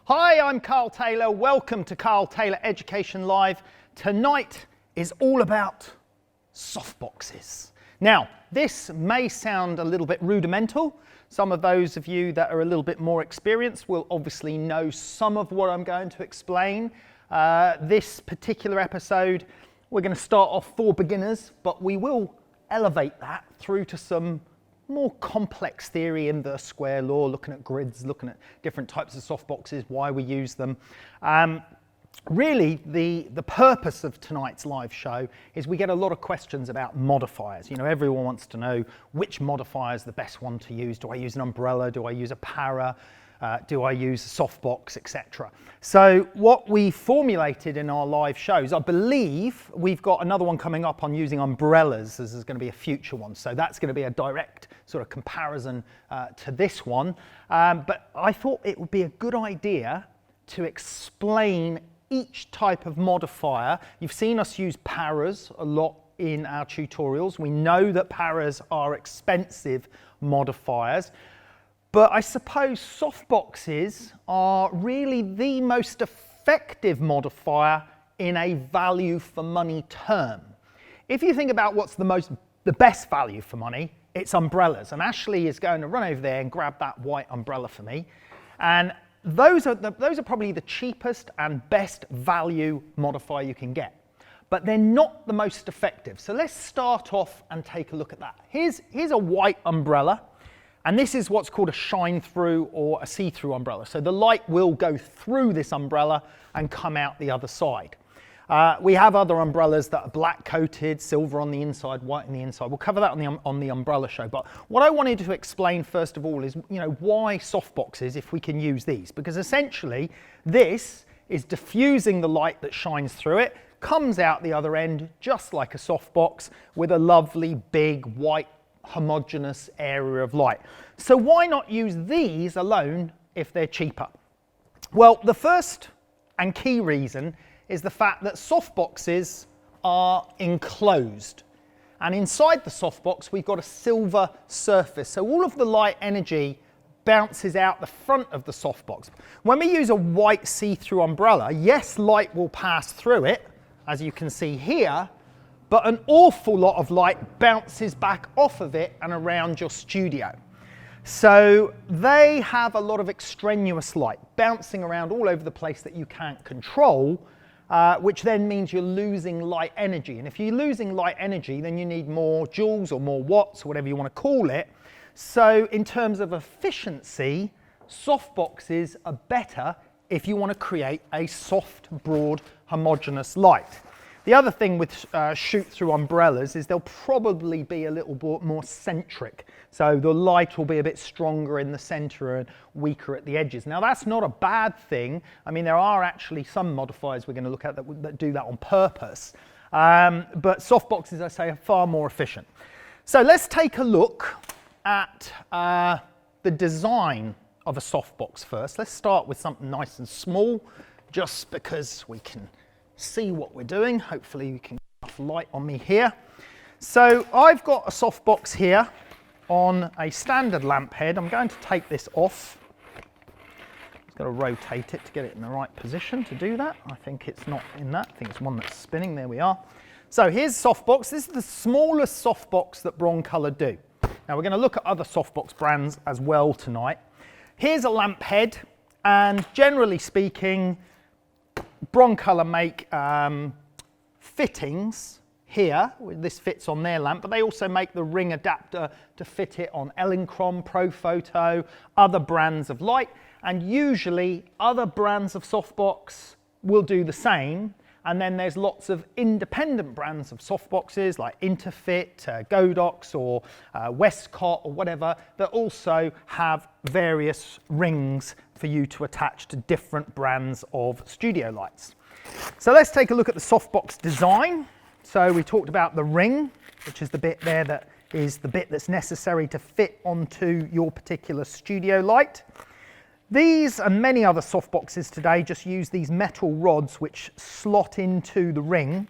Hi, I'm Carl Taylor. Welcome to Carl Taylor Education Live. Tonight is all about softboxes. Now, this may sound a little bit rudimental. Some of those of you that are a little bit more experienced will obviously know some of what I'm going to explain. This particular episode, we're going to start off for beginners, but we will elevate that through to some more complex theory, inverse square law, looking at grids, looking at different types of softboxes, why we use them. Really, the purpose of tonight's live show is we get a lot of questions about modifiers. You know, everyone wants to know which modifier is the best one to use. Do I use an umbrella? Do I use a para? Do I use a softbox, etc.? So what we formulated in our live shows, I believe we've got another one coming up on using umbrellas. This is going to be a future one. So that's going to be a direct sort of comparison to this one. But I thought it would be a good idea to explain each type of modifier. You've seen us use paras a lot in our tutorials. We know that paras are expensive modifiers. But I suppose softboxes are really the most effective modifier in a value for money term. If you think about what's the best value for money, it's umbrellas. And Ashley is going to run over there and grab that white umbrella for me. And those are probably the cheapest and best value modifier you can get. But they're not the most effective. So let's start off and take a look at that. Here's a white umbrella. And this is what's called a shine-through or a see-through umbrella. So the light will go through this umbrella and come out the other side. We have other umbrellas that are black-coated, silver on the inside, white on the inside. We'll cover that on the umbrella show. But what I wanted to explain first of all is, why softboxes if we can use these? Because essentially, this is diffusing the light that shines through it, comes out the other end just like a softbox with a lovely big white homogeneous area of light. So why not use these alone if they're cheaper? Well, the first and key reason is the fact that softboxes are enclosed. And inside the softbox, we've got a silver surface. So all of the light energy bounces out the front of the softbox. When we use a white see-through umbrella, yes, light will pass through it, as you can see here, but an awful lot of light bounces back off of it and around your studio. So they have a lot of extraneous light bouncing around all over the place that you can't control, which then means you're losing light energy. And if you're losing light energy, then you need more joules or more watts, or whatever you want to call it. So in terms of efficiency, softboxes are better if you want to create a soft, broad, homogeneous light. The other thing with shoot-through umbrellas is they'll probably be a little bit more centric. So the light will be a bit stronger in the center and weaker at the edges. Now that's not a bad thing. I mean, there are actually some modifiers we're going to look at that do that on purpose. But softboxes, I say, are far more efficient. So let's take a look at the design of a softbox first. Let's start with something nice and small, just because we can see what we're doing. Hopefully you can get enough light on me here. So I've got a softbox here on a standard lamp head. I'm going to take this off. I've got to rotate it to get it in the right position to do that. I think it's not in that. I think it's one that's spinning. There we are. So here's a softbox. This is the smallest softbox that Broncolor do. Now we're going to look at other softbox brands as well tonight. Here's a lamp head, and generally speaking, Broncolor make fittings here. This fits on their lamp, but they also make the ring adapter to fit it on Elinchrom, Profoto, other brands of light, and usually other brands of softbox will do the same. And then there's lots of independent brands of softboxes like Interfit, Godox, or Westcott, or whatever, that also have various rings for you to attach to different brands of studio lights. So let's take a look at the softbox design. So we talked about the ring, which is the bit there that is the bit that's necessary to fit onto your particular studio light. These and many other softboxes today just use these metal rods which slot into the ring,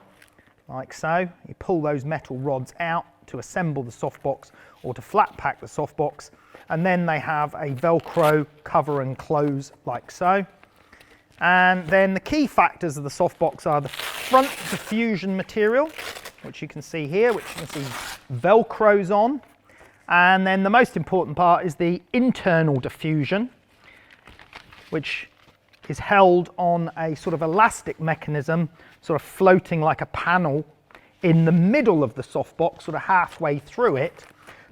like so. You pull those metal rods out to assemble the softbox or to flat pack the softbox, and then they have a Velcro cover and close like so. And then the key factors of the softbox are the front diffusion material, which you can see here, which you can see Velcros on. And then the most important part is the internal diffusion, which is held on a sort of elastic mechanism, sort of floating like a panel in the middle of the softbox, sort of halfway through it,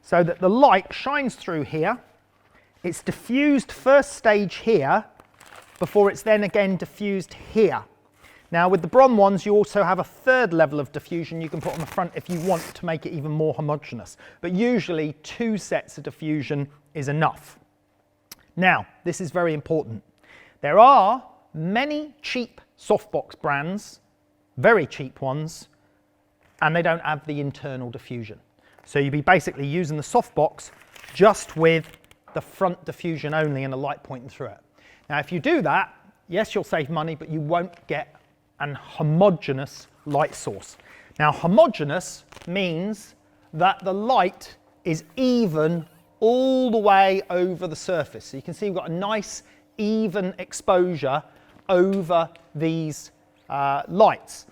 so that the light shines through here. It's diffused first stage here, before it's then again diffused here. Now with the bronze ones, you also have a third level of diffusion you can put on the front if you want to make it even more homogeneous. But usually 2 sets of diffusion is enough. Now, this is very important. There are many cheap softbox brands, very cheap ones, and they don't have the internal diffusion. So you'd be basically using the softbox just with the front diffusion only and a light pointing through it. Now, if you do that, yes, you'll save money, but you won't get an homogeneous light source. Now, homogeneous means that the light is even all the way over the surface. So you can see we've got a nice even exposure over these lights.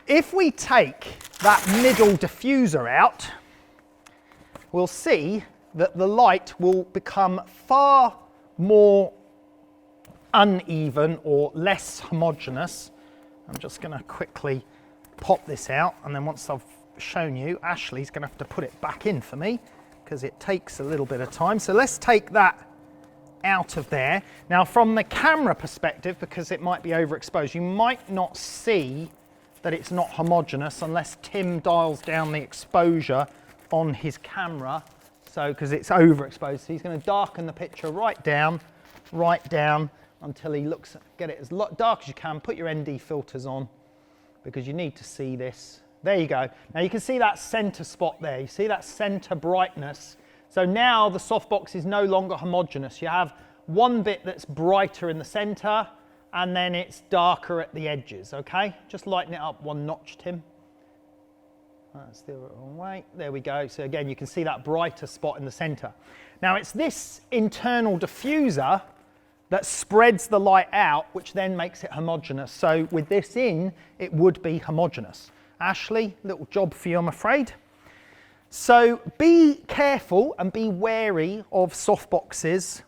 If we take that middle diffuser out, we'll see that the light will become far more uneven or less homogeneous. I'm just going to quickly pop this out, and then once I've shown you, Ashley's going to have to put it back in for me because it takes a little bit of time. So let's take that out of there. Now from the camera perspective, because it might be overexposed, you might not see that it's not homogeneous unless Tim dials down the exposure on his camera, so because it's overexposed. So he's going to darken the picture right down until he looks, get it as dark as you can. Put your ND filters on because you need to see this. There you go. Now you can see that center spot there. You see that center brightness. So now the softbox is no longer homogeneous. You have one bit that's brighter in the center and then it's darker at the edges, okay? Just lighten it up one notch, Tim. That's the wrong way. There we go. So again, you can see that brighter spot in the center. Now it's this internal diffuser that spreads the light out, which then makes it homogeneous. So with this in, it would be homogeneous. Ashley, little job for you, I'm afraid. So be careful and be wary of softboxes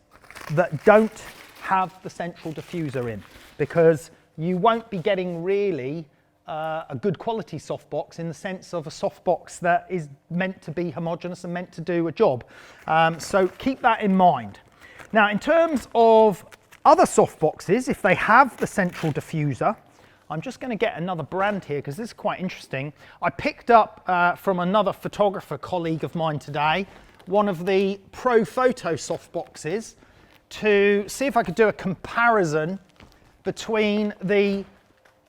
that don't have the central diffuser in, because you won't be getting really a good quality softbox in the sense of a softbox that is meant to be homogeneous and meant to do a job. So keep that in mind. Now, in terms of other softboxes, if they have the central diffuser, I'm just going to get another brand here because this is quite interesting. I picked up from another photographer colleague of mine today, one of the Pro Photo softboxes, to see if I could do a comparison between the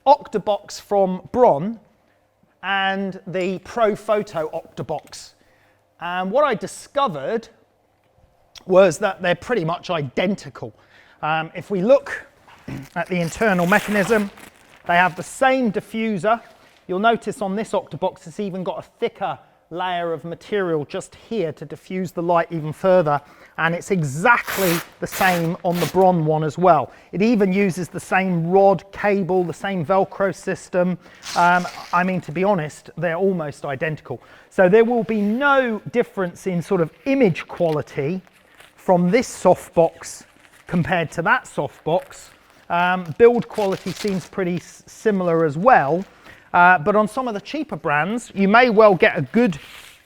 Octabox from Bron and the Pro Photo Octabox. And what I discovered was that they're pretty much identical. If we look at the internal mechanism, they have the same diffuser. You'll notice on this Octabox it's even got a thicker layer of material just here to diffuse the light even further, and it's exactly the same on the Bron one as well. It even uses the same rod cable, the same Velcro system. I mean, to be honest, they're almost identical. So there will be no difference in sort of image quality from this softbox compared to that softbox. Build quality seems pretty similar as well, but on some of the cheaper brands, you may well get a good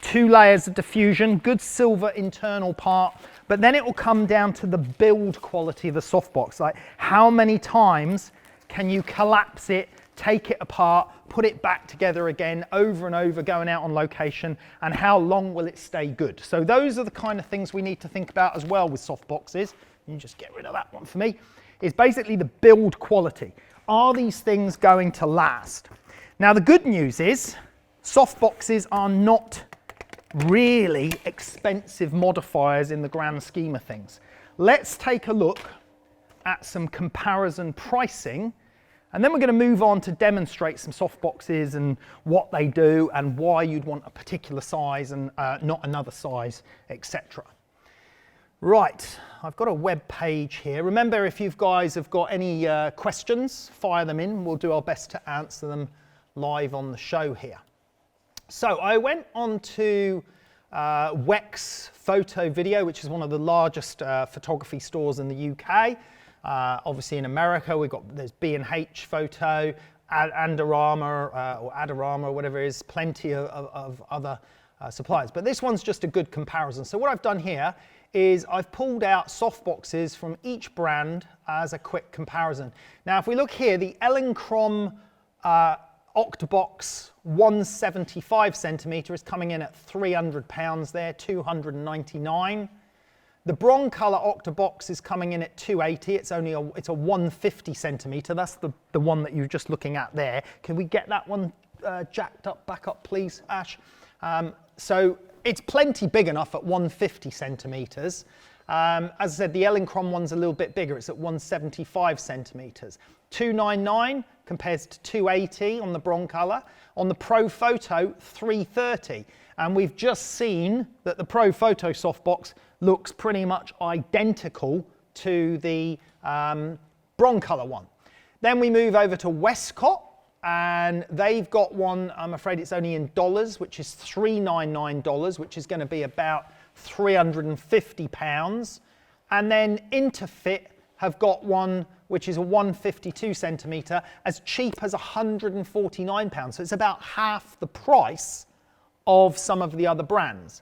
2 layers of diffusion, good silver internal part, but then it will come down to the build quality of the softbox. Like how many times can you collapse it, take it apart, put it back together again over and over going out on location, and how long will it stay good? So those are the kind of things we need to think about as well with softboxes. You just get rid of that one for me. Is basically the build quality. Are these things going to last? Now the good news is softboxes are not really expensive modifiers in the grand scheme of things. Let's take a look at some comparison pricing, and then we're going to move on to demonstrate some softboxes and what they do and why you'd want a particular size and not another size, etc. Right, I've got a web page here. Remember, if you guys have got any questions, fire them in. We'll do our best to answer them live on the show here. So I went on to Wex Photo Video, which is one of the largest photography stores in the UK. Obviously in America, there's B&H Photo, Adorama, or Adorama, whatever it is, plenty of other suppliers. But this one's just a good comparison. So what I've done here is I've pulled out softboxes from each brand as a quick comparison. Now, if we look here, the Elinchrom Octobox 175 centimetre is coming in at £300 there, 299. The Broncolor Octobox is coming in at 280. It's a 150 centimetre. That's the one that you're just looking at there. Can we get that one jacked up, back up, please, Ash? So it's plenty big enough at 150 centimetres. As I said, the Elinchrom one's a little bit bigger. It's at 175 centimetres. 299 compares to 280 on the Broncolor. On the Pro Photo, 330. And we've just seen that the Pro Photo softbox looks pretty much identical to the Broncolor one. Then we move over to Westcott, and they've got one, I'm afraid it's only in dollars, which is $399, which is going to be about £350. And then Interfit have got one which is a 152 centimetre, as cheap as £149. So it's about half the price of some of the other brands.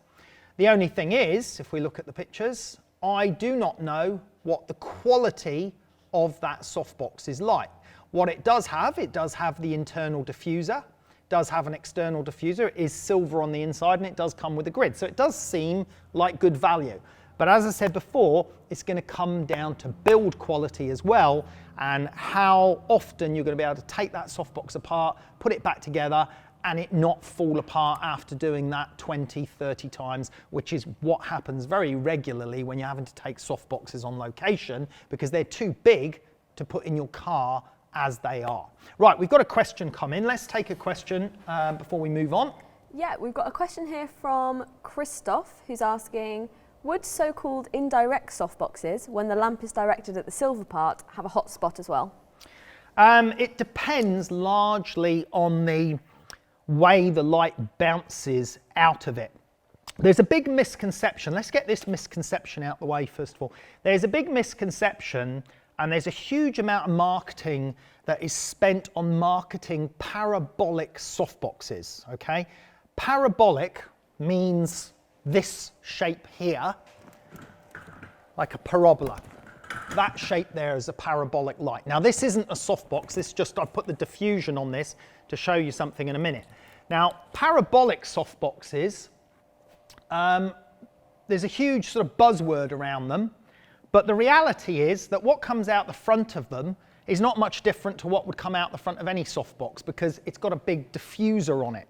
The only thing is, if we look at the pictures, I do not know what the quality of that softbox is like. What it does have the internal diffuser, does have an external diffuser, it is silver on the inside, and it does come with a grid. So it does seem like good value. But as I said before, it's going to come down to build quality as well, and how often you're going to be able to take that softbox apart, put it back together, and it not fall apart after doing that 20, 30 times, which is what happens very regularly when you're having to take softboxes on location, because they're too big to put in your car as they are. Right, we've got a question come in. Let's take a question before we move on. Yeah, we've got a question here from Christoph, who's asking, would so-called indirect softboxes, when the lamp is directed at the silver part, have a hot spot as well? It depends largely on the way the light bounces out of it. There's a big misconception. Let's get this misconception out the way first of all. There's a big misconception, and there's a huge amount of marketing that is spent on marketing parabolic softboxes, okay? Parabolic means this shape here, like a parabola. That shape there is a parabolic light. Now this isn't a softbox, this just, I've put the diffusion on this to show you something in a minute. Now parabolic softboxes, there's a huge sort of buzzword around them, but the reality is that what comes out the front of them is not much different to what would come out the front of any softbox, because it's got a big diffuser on it.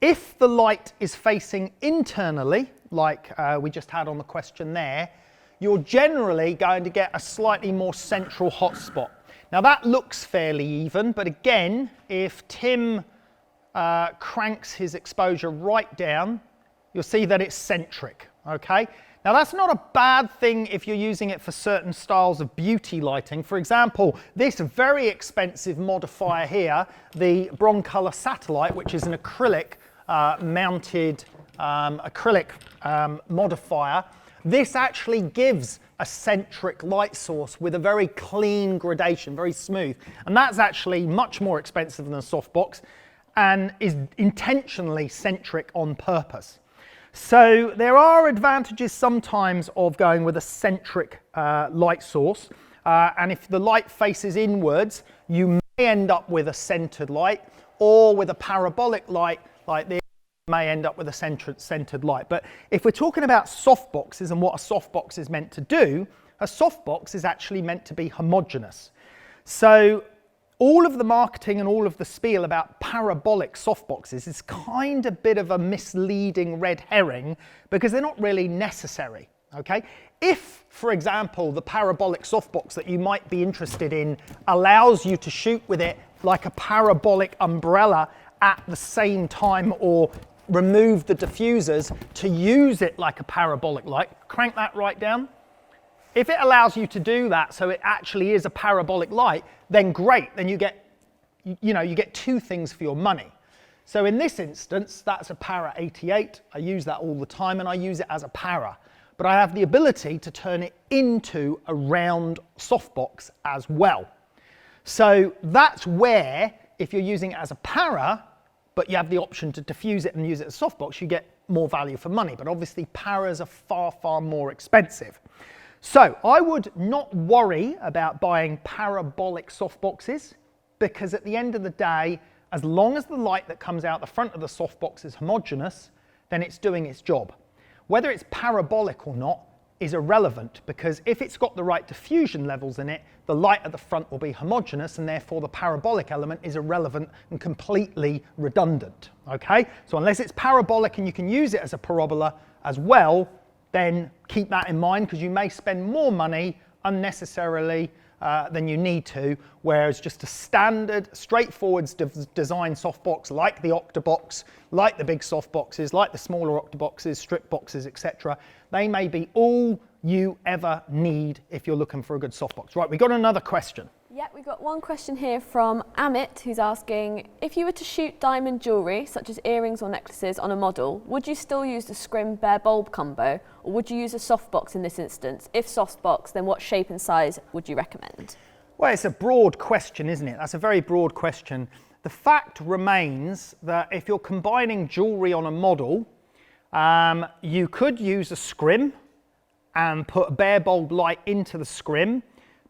If the light is facing internally, like we just had on the question there, you're generally going to get a slightly more central hotspot. Now that looks fairly even, but again, if Tim cranks his exposure right down, you'll see that it's centric, okay? Now that's not a bad thing if you're using it for certain styles of beauty lighting. For example, this very expensive modifier here, the Broncolor Satellite, which is an acrylic mounted acrylic modifier, this actually gives a centric light source with a very clean gradation, very smooth. And that's actually much more expensive than a softbox and is intentionally centric on purpose. So there are advantages sometimes of going with a centric light source. And if the light faces inwards, you may end up with a centered light, or with a parabolic light like this, may end up with a centered light. But if we're talking about softboxes and what a softbox is meant to do, a softbox is actually meant to be homogeneous. So all of the marketing and all of the spiel about parabolic softboxes is kind of a bit of a misleading red herring, because they're not really necessary, okay? If, for example, the parabolic softbox that you might be interested in allows you to shoot with it like a parabolic umbrella at the same time, or remove the diffusers to use it like a parabolic light. Crank that right down. If it allows you to do that so it actually is a parabolic light, then great, then you get, you get two things for your money. So in this instance, that's a Para 88. I use that all the time and I use it as a para. But I have the ability to turn it into a round softbox as well. So that's where, if you're using it as a para, but you have the option to diffuse it and use it as a softbox, you get more value for money. But obviously paras are far, far more expensive. So I would not worry about buying parabolic softboxes, because at the end of the day, as long as the light that comes out the front of the softbox is homogeneous, then it's doing its job. Whether it's parabolic or not is irrelevant, because if it's got the right diffusion levels in it, the light at the front will be homogeneous, and therefore the parabolic element is irrelevant and completely redundant. Okay? So unless it's parabolic and you can use it as a parabola as well, then keep that in mind, because you may spend more money unnecessarily than you need to, whereas just a standard, straightforward design softbox like the Octabox, like the big softboxes, like the smaller Octaboxes, strip boxes, etc., they may be all you ever need if you're looking for a good softbox. Right, we got another question. Yeah, we've got one question here from Amit, who's asking, if you were to shoot diamond jewellery, such as earrings or necklaces, on a model, would you still use the scrim bare bulb combo, or would you use a softbox in this instance? If softbox, then what shape and size would you recommend? Well, it's a broad question, isn't it? That's a very broad question. The fact remains that if you're combining jewellery on a model, you could use a scrim and put a bare bulb light into the scrim,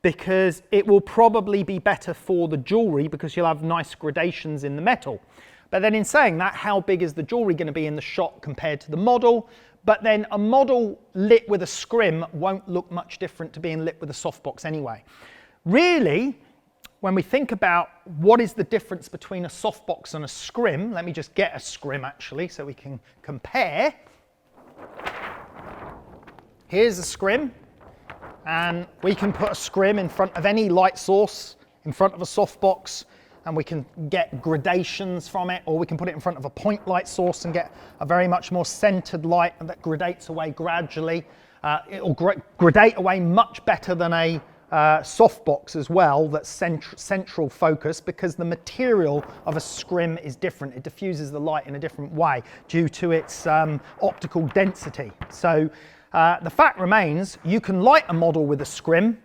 because it will probably be better for the jewellery because you'll have nice gradations in the metal. But then in saying that, how big is the jewellery going to be in the shot compared to the model? But then a model lit with a scrim won't look much different to being lit with a softbox anyway. Really, when we think about what is the difference between a softbox and a scrim, let me just get a scrim actually so we can compare. Here's a scrim. And we can put a scrim in front of any light source, in front of a softbox, and we can get gradations from it, or we can put it in front of a point light source and get a very much more centered light that gradates away gradually. It'll gradate away much better than a softbox as well, that's central focus, because the material of a scrim is different. It diffuses the light in a different way due to its optical density. So the fact remains, you can light a model with a scrim,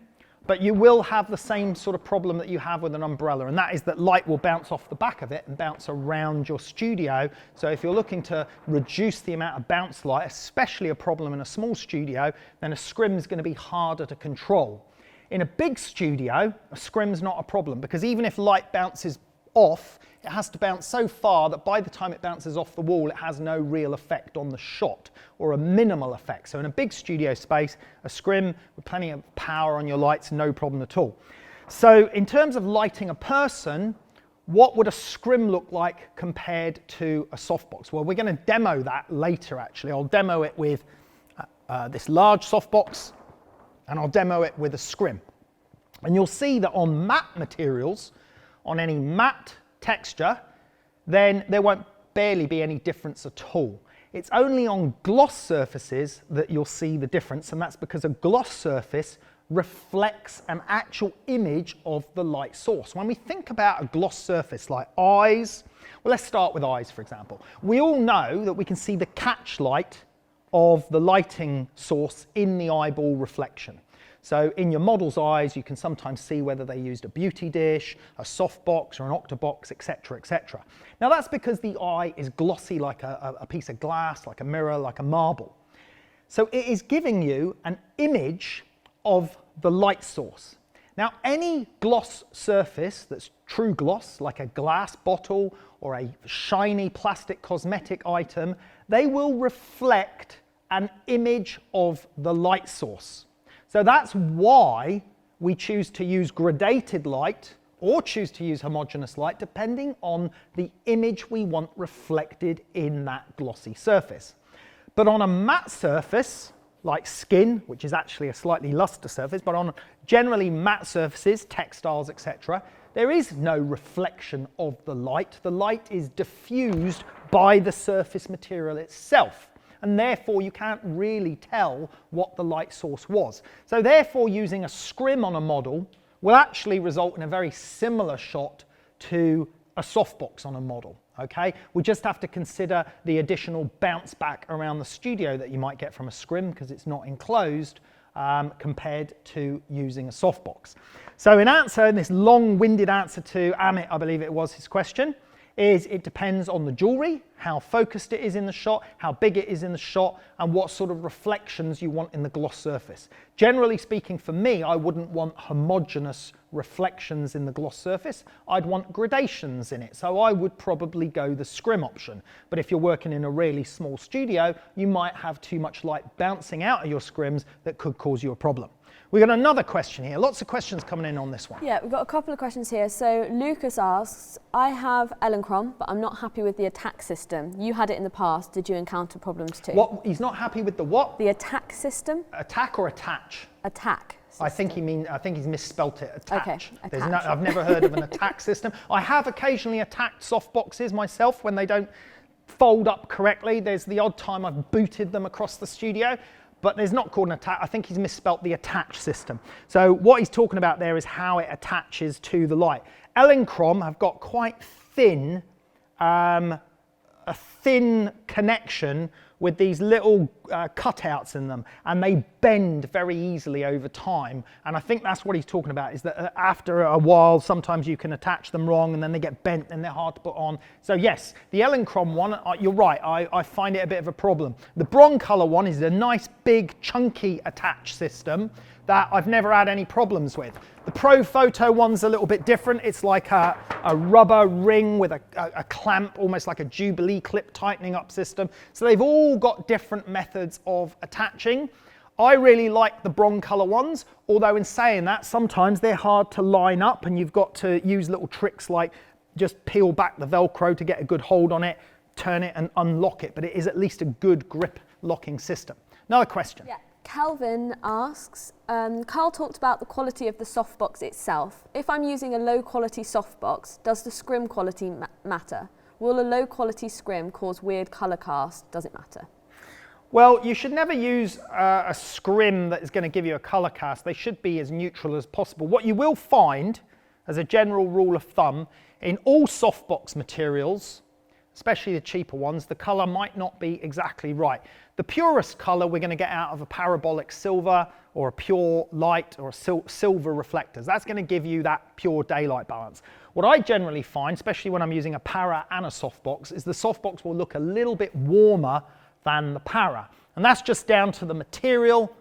but you will have the same sort of problem that you have with an umbrella, and that is that light will bounce off the back of it and bounce around your studio. So if you're looking to reduce the amount of bounce light, especially a problem in a small studio, then a scrim is going to be harder to control. In a big studio, a scrim's not a problem, because even if light bounces off, it has to bounce so far that by the time it bounces off the wall, it has no real effect on the shot, or a minimal effect. So in a big studio space, a scrim with plenty of power on your lights, no problem at all. So in terms of lighting a person, what would a scrim look like compared to a softbox? Well, we're going to demo that later actually. I'll demo it with this large softbox, and I'll demo it with a scrim. And you'll see that on matte materials, on any matte texture, then there won't barely be any difference at all. It's only on gloss surfaces that you'll see the difference, and that's because a gloss surface reflects an actual image of the light source. When we think about a gloss surface like eyes, well, let's start with eyes, for example. We all know that we can see the catch light of the lighting source in the eyeball reflection. So in your model's eyes, you can sometimes see whether they used a beauty dish, a softbox, or an octabox, etc., etc. Now that's because the eye is glossy like a piece of glass, like a mirror, like a marble. So it is giving you an image of the light source. Now any gloss surface that's true gloss, like a glass bottle or a shiny plastic cosmetic item, they will reflect an image of the light source. So that's why we choose to use gradated light or choose to use homogeneous light, depending on the image we want reflected in that glossy surface. But on a matte surface, like skin, which is actually a slightly luster surface, but on generally matte surfaces, textiles, etc., there is no reflection of the light. The light is diffused by the surface material itself, and therefore you can't really tell what the light source was. So therefore using a scrim on a model will actually result in a very similar shot to a softbox on a model. Okay, we just have to consider the additional bounce back around the studio that you might get from a scrim because it's not enclosed compared to using a softbox. So in answer, this long-winded answer to Amit, I believe it was his question, is it depends on the jewellery, how focused it is in the shot, how big it is in the shot, and what sort of reflections you want in the gloss surface. Generally speaking, for me, I wouldn't want homogeneous reflections in the gloss surface. I'd want gradations in it, so I would probably go the scrim option. But if you're working in a really small studio, you might have too much light bouncing out of your scrims that could cause you a problem. We've got another question here. Lots of questions coming in on this one. Yeah, we've got a couple of questions here. So Lucas asks, I have Elinchrom, but I'm not happy with the attack system. You had it in the past. Did you encounter problems too? What? He's not happy with the what? The attack system. Attack or attach? Attack system. I think he's misspelt it. Attach. Okay, I've never heard of an attack system. I have occasionally attacked softboxes myself when they don't fold up correctly. There's the odd time I've booted them across the studio. But there's not called an attack. I think he's misspelt the attach system. So what he's talking about there is how it attaches to the light. Elinchrom have got quite thin, a thin connection with these little cutouts in them, and they bend very easily over time. And I think that's what he's talking about, is that after a while, sometimes you can attach them wrong and then they get bent and they're hard to put on. So yes, the Elinchrom one, you're right, I find it a bit of a problem. The Broncolor one is a nice, big, chunky attach system that I've never had any problems with. The Pro Photo one's a little bit different. It's like a rubber ring with a clamp, almost like a Jubilee clip tightening up system. So they've all got different methods of attaching. I really like the Broncolor ones, although in saying that, sometimes they're hard to line up and you've got to use little tricks like just peel back the Velcro to get a good hold on it, turn it and unlock it, but it is at least a good grip locking system. Another question. Yeah. Calvin asks, Carl talked about the quality of the softbox itself. If I'm using a low quality softbox, does the scrim quality matter? Will a low quality scrim cause weird colour cast? Does it matter? Well, you should never use a scrim that is going to give you a colour cast. They should be as neutral as possible. What you will find, as a general rule of thumb, in all softbox materials, especially the cheaper ones, the colour might not be exactly right. The purest colour we're going to get out of a parabolic silver or a pure light or a silver reflectors. That's going to give you that pure daylight balance. What I generally find, especially when I'm using a para and a softbox, is the softbox will look a little bit warmer than the para. And that's just down to the material.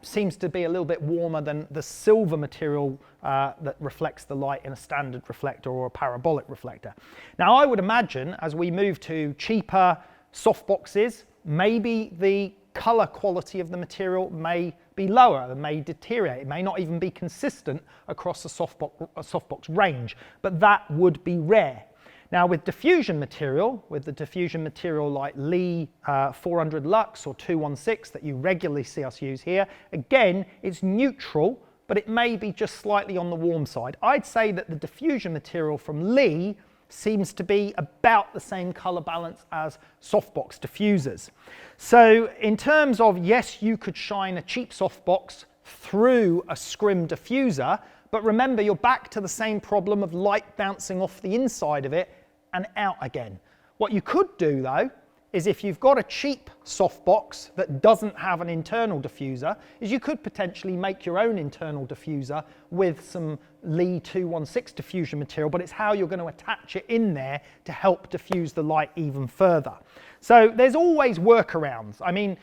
Seems to be a little bit warmer than the silver material that reflects the light in a standard reflector or a parabolic reflector. Now I would imagine as we move to cheaper softboxes, maybe the colour quality of the material may be lower, it may deteriorate, it may not even be consistent across a softbox range, but that would be rare. Now with diffusion material, like Lee 400 Lux or 216 that you regularly see us use here, again, it's neutral, but it may be just slightly on the warm side. I'd say that the diffusion material from Lee seems to be about the same colour balance as softbox diffusers. So in terms of, yes, you could shine a cheap softbox through a scrim diffuser, but remember you're back to the same problem of light bouncing off the inside of it and out again. What you could do though, is if you've got a cheap softbox that doesn't have an internal diffuser, is you could potentially make your own internal diffuser with some Lee 216 diffusion material, but it's how you're going to attach it in there to help diffuse the light even further. So there's always workarounds. I mean,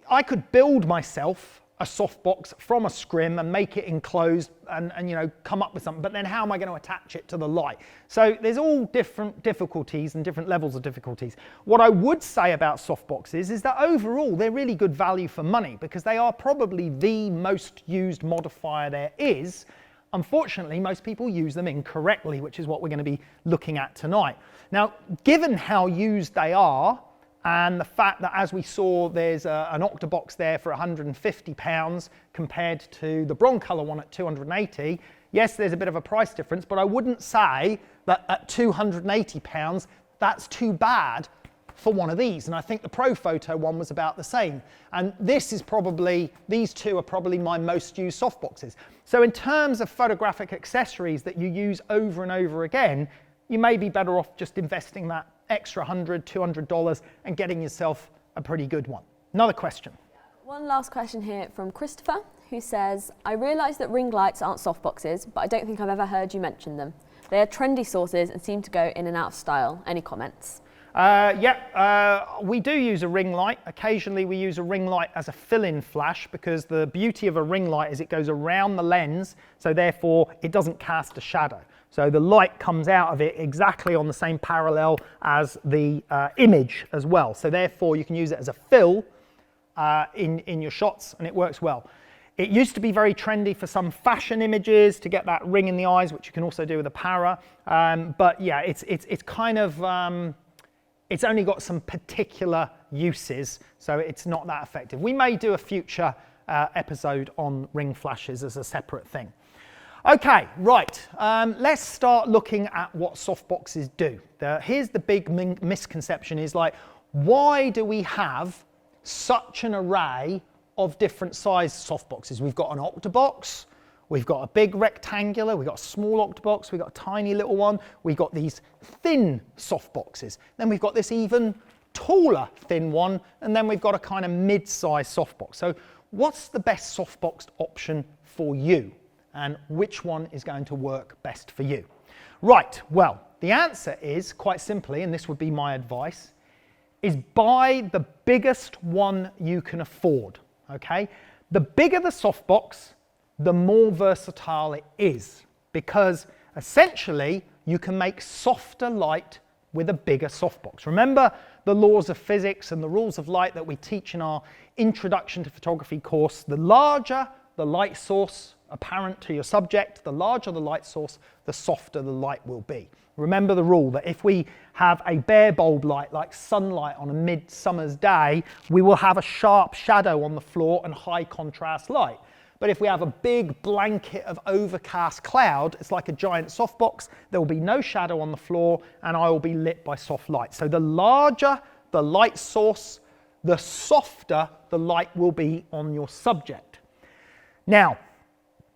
I could build myself a softbox from a scrim and make it enclosed and you know, come up with something, but then how am I going to attach it to the light? So there's all different difficulties and different levels of difficulties. What I would say about softboxes is that overall they're really good value for money because they are probably the most used modifier there is. Unfortunately, most people use them incorrectly, which is what we're going to be looking at tonight. Now, given how used they are, and the fact that, as we saw, there's an Octabox there for £150 compared to the Broncolor one at 280, Yes, there's a bit of a price difference, but I wouldn't say that at £280, that's too bad for one of these. And I think the Pro Photo one was about the same. And these two are probably my most used softboxes. So in terms of photographic accessories that you use over and over again, you may be better off just investing that extra $100, $200 and getting yourself a pretty good one. Another question. One last question here from Christopher, who says, I realise that ring lights aren't softboxes, but I don't think I've ever heard you mention them. They are trendy sources and seem to go in and out of style. Any comments? We do use a ring light. Occasionally we use a ring light as a fill-in flash, because the beauty of a ring light is it goes around the lens, so therefore it doesn't cast a shadow. So the light comes out of it exactly on the same parallel as the image as well. So therefore you can use it as a fill in your shots, and it works well. It used to be very trendy for some fashion images to get that ring in the eyes, which you can also do with a para. But yeah, it's kind of, it's only got some particular uses, so it's not that effective. We may do a future episode on ring flashes as a separate thing. Okay, right, let's start looking at what softboxes do. Here's the big misconception is like, why do we have such an array of different size softboxes? We've got an octabox, we've got a big rectangular, we've got a small octabox, we've got a tiny little one, we've got these thin softboxes, then we've got this even taller thin one, and then we've got a kind of mid-size softbox. So what's the best softbox option for you, and which one is going to work best for you? Right, well, the answer is quite simply, and this would be my advice, is buy the biggest one you can afford, okay? The bigger the softbox, the more versatile it is, because essentially you can make softer light with a bigger softbox. Remember the laws of physics and the rules of light that we teach in our Introduction to Photography course. The larger the light source apparent to your subject, the larger the light source, the softer the light will be. Remember the rule that if we have a bare bulb light like sunlight on a midsummer's day, we will have a sharp shadow on the floor and high contrast light. But if we have a big blanket of overcast cloud, it's like a giant softbox, there will be no shadow on the floor and I will be lit by soft light. So the larger the light source, the softer the light will be on your subject. Now,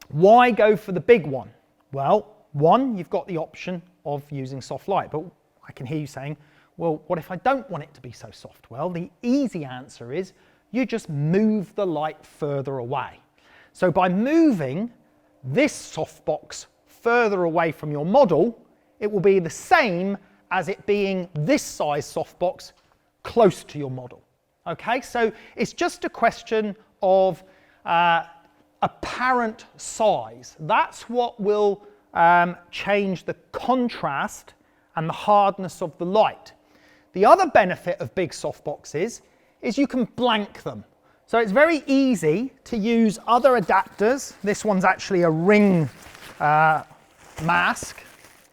why go for the big one? Well, one, you've got the option of using soft light, but I can hear you saying, well, what if I don't want it to be so soft? Well, the easy answer is you just move the light further away. So by moving this softbox further away from your model, it will be the same as it being this size softbox close to your model. Okay, so it's just a question of apparent size. That's what will change the contrast and the hardness of the light. The other benefit of big softboxes is you can blank them. So it's very easy to use other adapters. This one's actually a ring mask,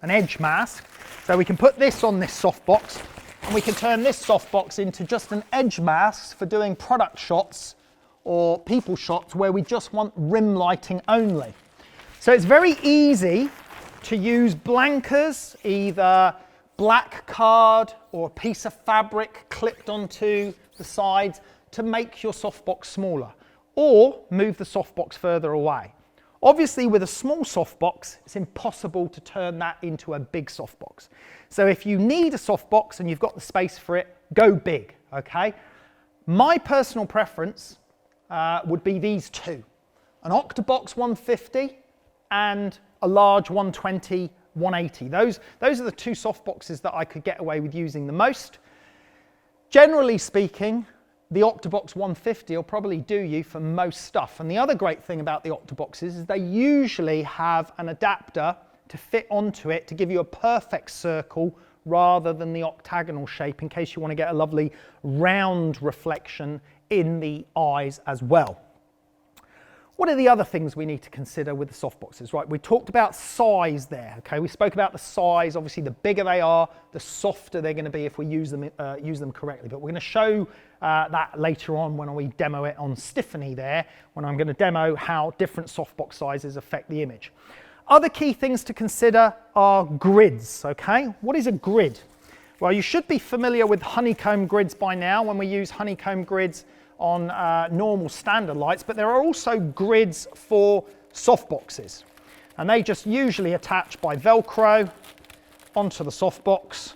an edge mask. So we can put this on this softbox and we can turn this softbox into just an edge mask for doing product shots or people shots where we just want rim lighting only. So it's very easy to use blankers, either black card or a piece of fabric clipped onto the sides to make your softbox smaller, or move the softbox further away. Obviously with a small softbox, it's impossible to turn that into a big softbox. So if you need a softbox and you've got the space for it, go big, okay? My personal preference would be these two, an Octabox 150 and a large 120, 180. Those are the two softboxes that I could get away with using the most. Generally speaking, the Octabox 150 will probably do you for most stuff. And the other great thing about the Octaboxes is they usually have an adapter to fit onto it to give you a perfect circle rather than the octagonal shape in case you want to get a lovely round reflection in the eyes as well. What are the other things we need to consider with the softboxes? Right, we talked about size there, okay? We spoke about the size. Obviously, the bigger they are, the softer they're going to be if we use them correctly. But we're going to show that later on when we demo it on Stiffany there, when I'm going to demo how different softbox sizes affect the image. Other key things to consider are grids, okay? What is a grid? Well, you should be familiar with honeycomb grids by now when we use honeycomb grids on normal standard lights, but there are also grids for softboxes. And they just usually attach by Velcro onto the softbox,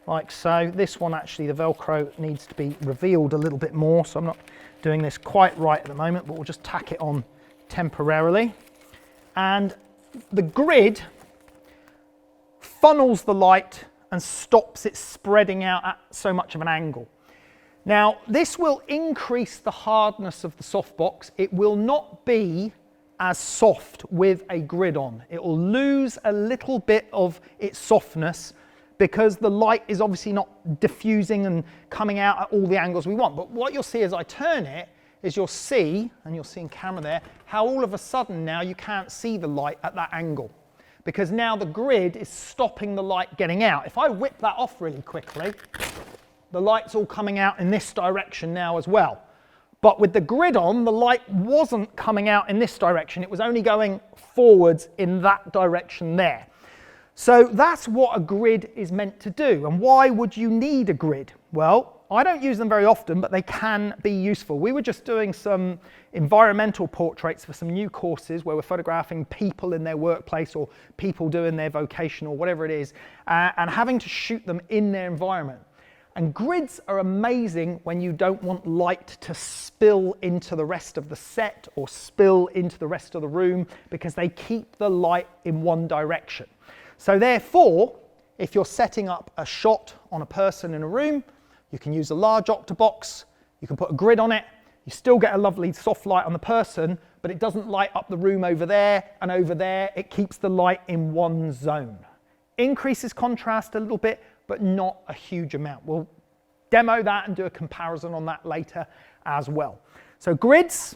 like so. This one actually, the Velcro needs to be revealed a little bit more, so I'm not doing this quite right at the moment, but we'll just tack it on temporarily. And the grid funnels the light and stops it spreading out at so much of an angle. Now, this will increase the hardness of the softbox. It will not be as soft with a grid on. It will lose a little bit of its softness because the light is obviously not diffusing and coming out at all the angles we want. But what you'll see as I turn it is you'll see, and you'll see in camera there, how all of a sudden now you can't see the light at that angle, because now the grid is stopping the light getting out. If I whip that off really quickly, the light's all coming out in this direction now as well. But with the grid on, the light wasn't coming out in this direction. It was only going forwards in that direction there. So that's what a grid is meant to do. And why would you need a grid? Well, I don't use them very often, but they can be useful. We were just doing some environmental portraits for some new courses where we're photographing people in their workplace or people doing their vocation or whatever it is, and having to shoot them in their environment. And grids are amazing when you don't want light to spill into the rest of the set or spill into the rest of the room, because they keep the light in one direction. So therefore, if you're setting up a shot on a person in a room, you can use a large octabox, you can put a grid on it, you still get a lovely soft light on the person, but it doesn't light up the room over there and over there. It keeps the light in one zone. Increases contrast a little bit, but not a huge amount. We'll demo that and do a comparison on that later as well. So grids,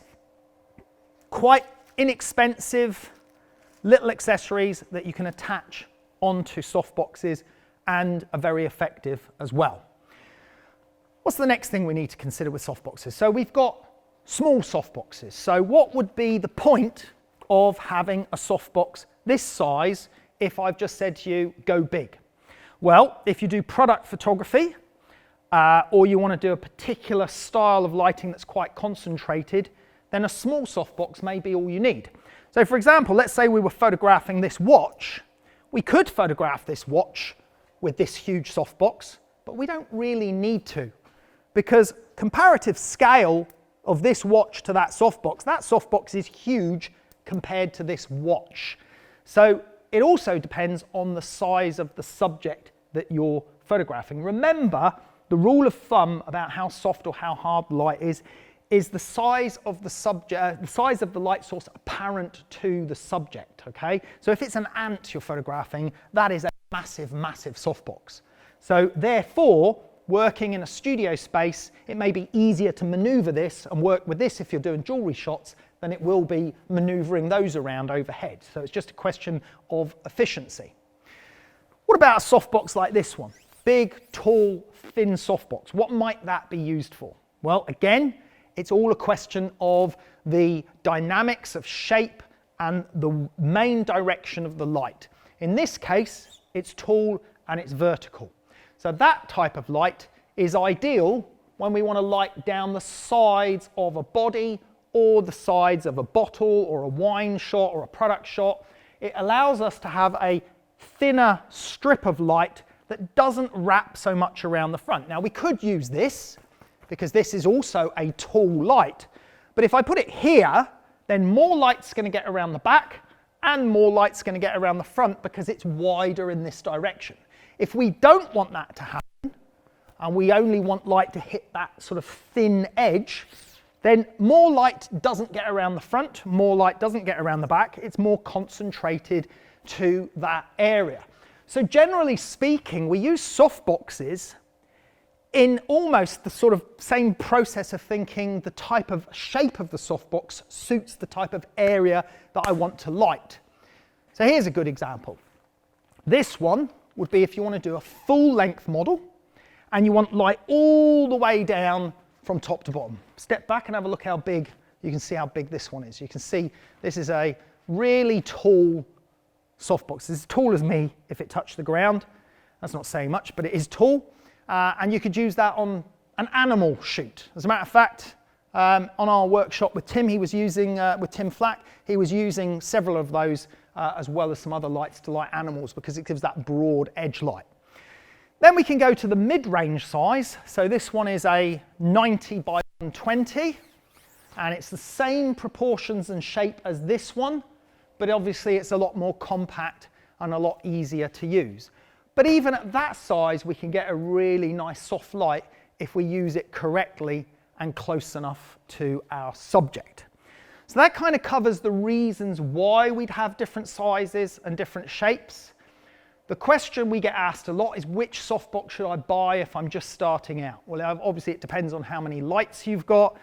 quite inexpensive little accessories that you can attach onto softboxes and are very effective as well. What's the next thing we need to consider with softboxes? So we've got small softboxes. So what would be the point of having a softbox this size if I've just said to you, go big? Well, if you do product photography, or you want to do a particular style of lighting that's quite concentrated, then a small softbox may be all you need. So for example, let's say we were photographing this watch. We could photograph this watch with this huge softbox, but we don't really need to, because comparative scale of this watch to that softbox is huge compared to this watch. So it also depends on the size of the subject that you're photographing. Remember, the rule of thumb about how soft or how hard light is the size of the subject, the size of the light source apparent to the subject, okay? So if it's an ant you're photographing, that is a massive, massive softbox. So therefore, working in a studio space, it may be easier to maneuver this and work with this if you're doing jewelry shots than it will be maneuvering those around overhead. So it's just a question of efficiency. What about a softbox like this one? Big, tall, thin softbox. What might that be used for? Well, again, it's all a question of the dynamics of shape and the main direction of the light. In this case, it's tall and it's vertical. So that type of light is ideal when we want to light down the sides of a body or the sides of a bottle or a wine shot or a product shot. It allows us to have a thinner strip of light that doesn't wrap so much around the front. Now we could use this because this is also a tall light, but if I put it here, then more light's going to get around the back and more light's going to get around the front because it's wider in this direction. If we don't want that to happen, and we only want light to hit that sort of thin edge, then more light doesn't get around the front, more light doesn't get around the back, it's more concentrated to that area. So generally speaking, we use softboxes in almost the sort of same process of thinking the type of shape of the softbox suits the type of area that I want to light. So here's a good example. This one would be if you want to do a full length model and you want light all the way down from top to bottom. Step back and have a look how big, you can see how big this one is. You can see this is a really tall softbox. It's as tall as me if it touched the ground. That's not saying much, but it is tall. And you could use that on an animal shoot. As a matter of fact, on our workshop with Tim, he was using, with Tim Flack, he was using several of those as well as some other lights to light animals because it gives that broad edge light. Then we can go to the mid-range size. So this one is a 90 by 120, and it's the same proportions and shape as this one, but obviously it's a lot more compact and a lot easier to use. But even at that size, we can get a really nice soft light if we use it correctly and close enough to our subject. So that kind of covers the reasons why we'd have different sizes and different shapes. The question we get asked a lot is, which softbox should I buy if I'm just starting out? Well, obviously it depends on how many lights you've got,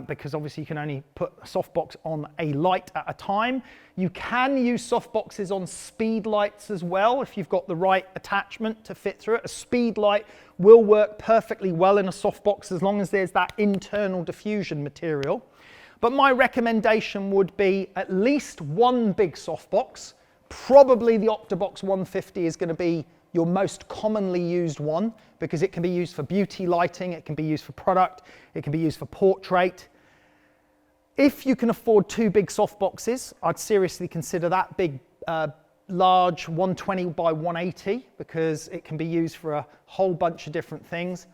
because obviously you can only put a softbox on a light at a time. You can use softboxes on speed lights as well if you've got the right attachment to fit through it. A speed light will work perfectly well in a softbox as long as there's that internal diffusion material. But my recommendation would be at least one big softbox. Probably the Octabox 150 is going to be your most commonly used one because it can be used for beauty lighting, it can be used for product, it can be used for portrait. If you can afford two big softboxes, I'd seriously consider that big, large 120 by 180 because it can be used for a whole bunch of different things.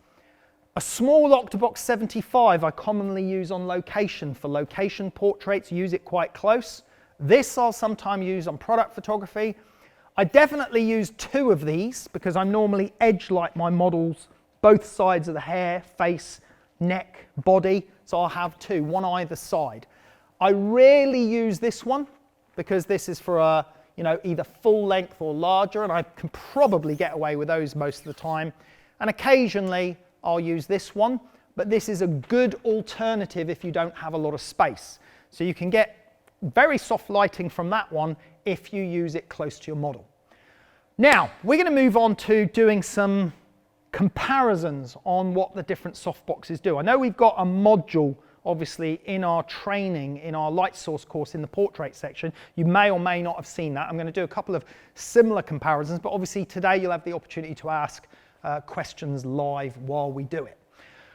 A small Octabox 75 I commonly use on location for location portraits, use it quite close. This I'll sometimes use on product photography. I definitely use two of these because I normally edge light my models both sides of the hair, face, neck, body, so I'll have two, one either side. I rarely use this one because this is for a, either full length or larger, and I can probably get away with those most of the time. And occasionally I'll use this one, but this is a good alternative if you don't have a lot of space. So you can get very soft lighting from that one if you use it close to your model. Now, we're going to move on to doing some comparisons on what the different softboxes do. I know we've got a module, obviously, in our training, in our light source course in the portrait section. You may or may not have seen that. I'm going to do a couple of similar comparisons, but obviously today you'll have the opportunity to ask questions live while we do it.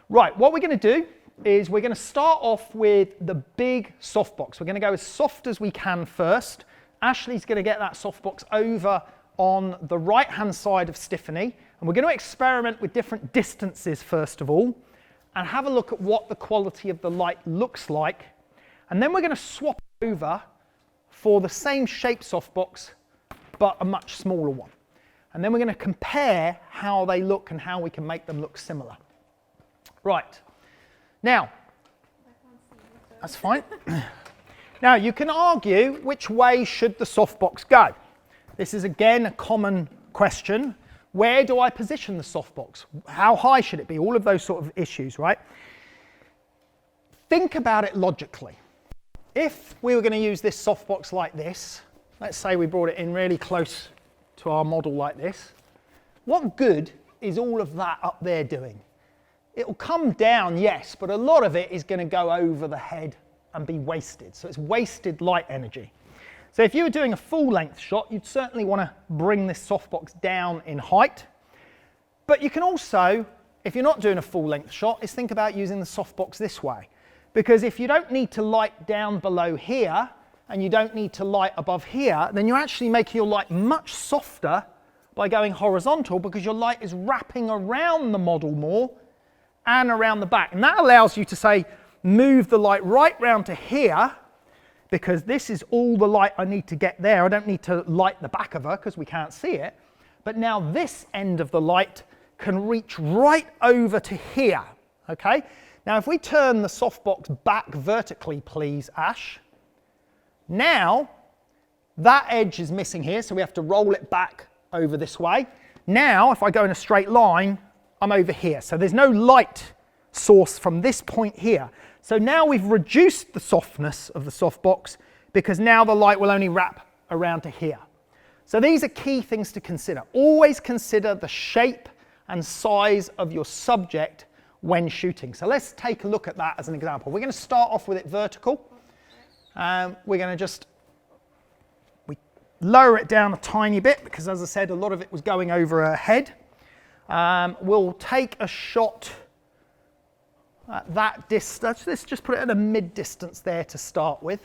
Right, what we're going to do is we're going to start off with the big softbox. We're going to go as soft as we can first. Ashley's going to get that softbox over on the right hand side of Stiffany, and we're going to experiment with different distances first of all and have a look at what the quality of the light looks like, and then we're going to swap over for the same shape softbox but a much smaller one, and then we're going to compare how they look and how we can make them look similar. Right. Now, that's fine. Now, you can argue which way should the softbox go. This is again a common question. Where do I position the softbox? How high should it be? All of those sort of issues, right? Think about it logically. If we were going to use this softbox like this, let's say we brought it in really close to our model like this, what good is all of that up there doing? It will come down, yes, but a lot of it is going to go over the head and be wasted. So it's wasted light energy. So if you were doing a full length shot, you'd certainly want to bring this softbox down in height. But you can also, if you're not doing a full length shot, is think about using the softbox this way. Because if you don't need to light down below here, and you don't need to light above here, then you're actually making your light much softer by going horizontal because your light is wrapping around the model more and around the back. And that allows you to say, move the light right round to here, because this is all the light I need to get there. I don't need to light the back of her because we can't see it. But now this end of the light can reach right over to here, okay? Now if we turn the softbox back vertically, please, Ash. Now, that edge is missing here, so we have to roll it back over this way. Now, if I go in a straight line, I'm over here. So there's no light source from this point here. So now we've reduced the softness of the softbox because now the light will only wrap around to here. So these are key things to consider. Always consider the shape and size of your subject when shooting. So let's take a look at that as an example. We're going to start off with it vertical. We're going to just, lower it down a tiny bit because, as I said, a lot of it was going over her head. We'll take a shot at that distance. Let's just put it at a mid distance there to start with.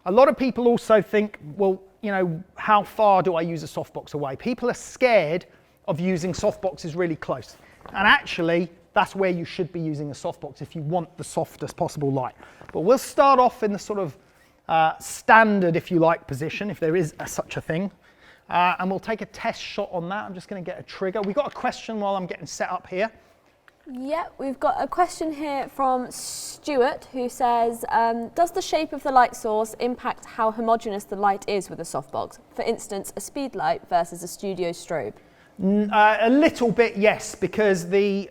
A lot of people also think, well, you know, how far do I use a softbox away? People are scared of using softboxes really close. And actually, that's where you should be using a softbox if you want the softest possible light. But we'll start off in the sort of standard, if you like, position, if there is such a thing. And we'll take a test shot on that. I'm just going to get a trigger. We've got a question while I'm getting set up here. Yeah, we've got a question here from Stuart who says, does the shape of the light source impact how homogeneous the light is with a softbox? For instance, a speed light versus a studio strobe? A little bit, yes, because the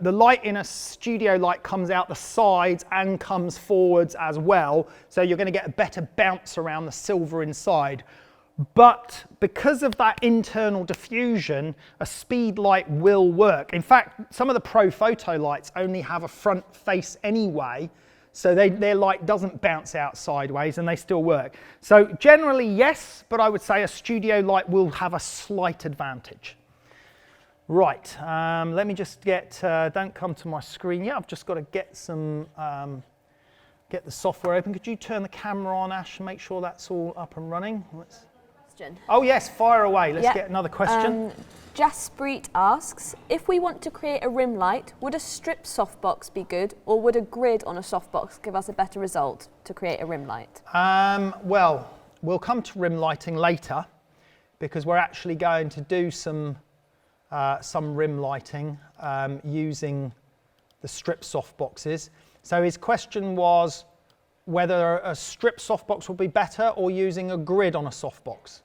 light in a studio light comes out the sides and comes forwards as well, so you're going to get a better bounce around the silver inside. But because of that internal diffusion, a speed light will work. In fact, some of the pro photo lights only have a front face anyway, so their light doesn't bounce out sideways and they still work. So generally, yes, but I would say a studio light will have a slight advantage. Right, let me just get, don't come to my screen yet, I've just got to get some, get the software open. Could you turn the camera on, Ash, and make sure that's all up and running? Oh yes, fire away. Let's get another question. Jaspreet asks, if we want to create a rim light, would a strip softbox be good, or would a grid on a softbox give us a better result to create a rim light? Well, we'll come to rim lighting later because we're actually going to do some rim lighting using the strip softboxes. So his question was whether a strip softbox would be better or using a grid on a softbox.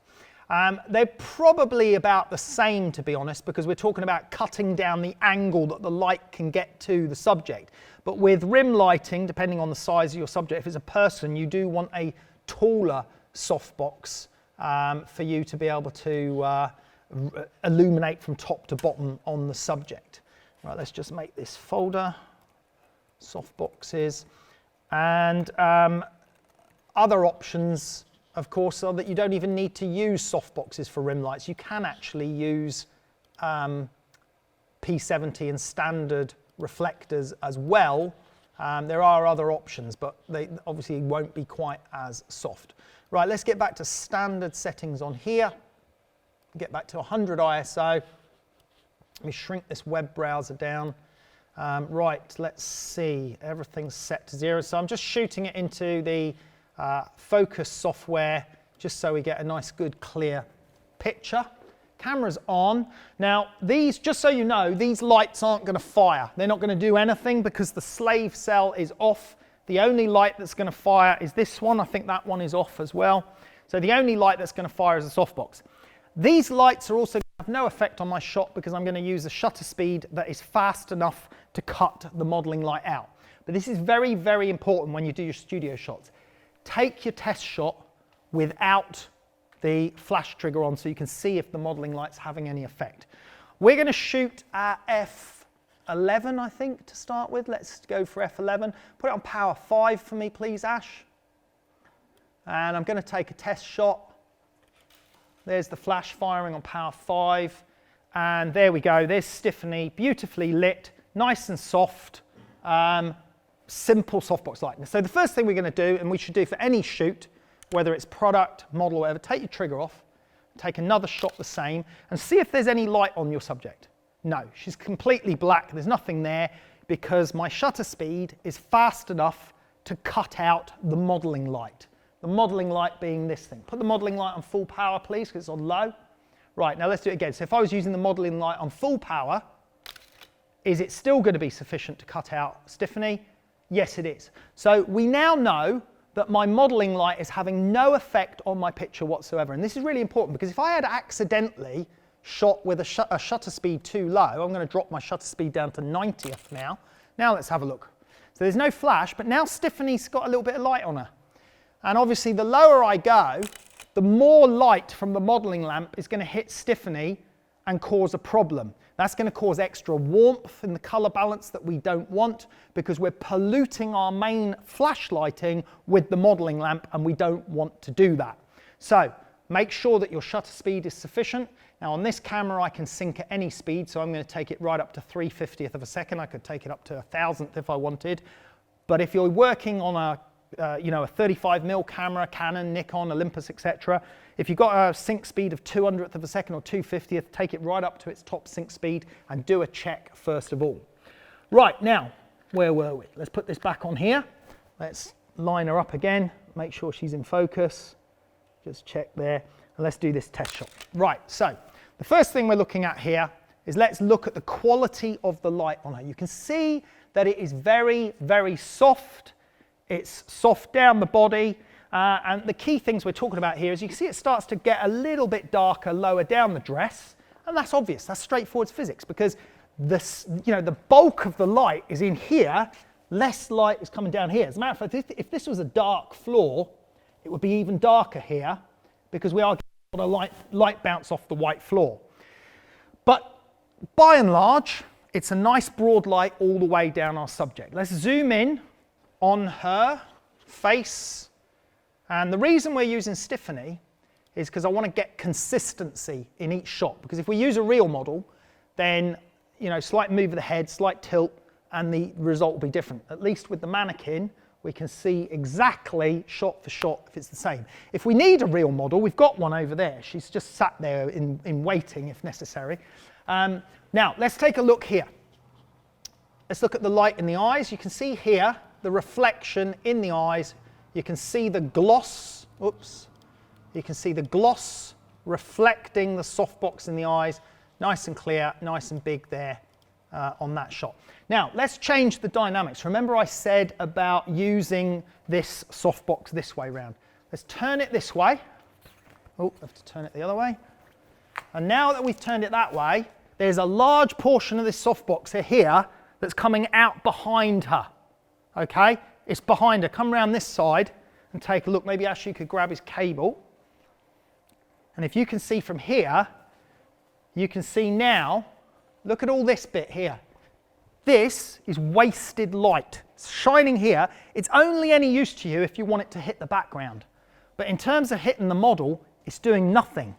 They're probably about the same, to be honest, because we're talking about cutting down the angle that the light can get to the subject. But with rim lighting, depending on the size of your subject, if it's a person, you do want a taller softbox for you to be able to illuminate from top to bottom on the subject. Right, let's just make this folder, softboxes. And other options, of course, are that you don't even need to use softboxes for rim lights. You can actually use P70 and standard reflectors as well. There are other options, but they obviously won't be quite as soft. Right, let's get back to standard settings on here. Get back to 100 ISO. Let me shrink this web browser down. Right, let's see, everything's set to 0. So I'm just shooting it into the focus software just so we get a nice, good, clear picture. Camera's on. Now, these, just so you know, these lights aren't going to fire. They're not going to do anything because the slave cell is off. The only light that's going to fire is this one. I think that one is off as well. So the only light that's going to fire is a softbox. These lights are also going to have no effect on my shot because I'm going to use a shutter speed that is fast enough to cut the modelling light out. But this is very, very important when you do your studio shots. Take your test shot without the flash trigger on so you can see if the modelling light's having any effect. We're going to shoot at f11, I think, to start with. Let's go for f11. Put it on power 5 for me, please, Ash. And I'm going to take a test shot. There's the flash firing on power 5. And there we go. There's Stephanie, beautifully lit, nice and soft, simple softbox lighting. So the first thing we're going to do, and we should do for any shoot, whether it's product, model, whatever, take your trigger off, take another shot the same, and see if there's any light on your subject. No, she's completely black. There's nothing there because my shutter speed is fast enough to cut out the modelling light. The modelling light being this thing. Put the modelling light on full power, please, because it's on low. Right, now let's do it again. So if I was using the modelling light on full power, is it still going to be sufficient to cut out Stephanie? Yes, it is. So we now know that my modelling light is having no effect on my picture whatsoever. And this is really important because if I had accidentally shot with a shutter speed too low, I'm going to drop my shutter speed down to 90th now. Now let's have a look. So there's no flash, but now Stephanie's got a little bit of light on her. And obviously the lower I go, the more light from the modelling lamp is going to hit Stephanie and cause a problem. That's going to cause extra warmth in the colour balance that we don't want because we're polluting our main flash lighting with the modelling lamp and we don't want to do that. So Make sure that your shutter speed is sufficient. Now on this camera I can sync at any speed, so I'm going to take it right up to 3/50th of a second. I could take it up to 1,000th if I wanted. But if you're working on a 35mm camera, Canon, Nikon, Olympus, etc., if you've got a sync speed of 200th of a second or 2/50th, take it right up to its top sync speed and do a check first of all. Right, now, where were we? Let's put this back on here. Let's line her up again, make sure she's in focus. Just check there, and let's do this test shot. Right, so the first thing we're looking at here is let's look at the quality of the light on her. You can see that it is very, very soft. It's soft down the body, and the key things we're talking about here is you can see it starts to get a little bit darker lower down the dress, and that's obvious. That's straightforward physics, because the bulk of the light is in here, less light is coming down here. As a matter of fact, if this was a dark floor, it would be even darker here, because we are getting a light bounce off the white floor. But by and large, it's a nice broad light all the way down our subject. Let's zoom in on her face, and the reason we're using Stiffany is because I want to get consistency in each shot, because if we use a real model, then slight move of the head, slight tilt, and the result will be different. At least with the mannequin, we can see exactly shot for shot if it's the same. If we need a real model, we've got one over there. She's just sat there in waiting if necessary. Now, let's take a look here. Let's look at the light in the eyes. You can see here the reflection in the eyes. You can see the gloss. Oops. You can see the gloss reflecting the softbox in the eyes. Nice and clear, nice and big there on that shot. Now, let's change the dynamics. Remember I said about using this softbox this way round. Let's turn it this way. Oh, I have to turn it the other way. And now that we've turned it that way, there's a large portion of this softbox here that's coming out behind her. Okay? It's behind her. Come around this side and take a look. Maybe Ashley could grab his cable. And if you can see from here, you can see now, look at all this bit here. This is wasted light. It's shining here. It's only any use to you if you want it to hit the background. But in terms of hitting the model, it's doing nothing.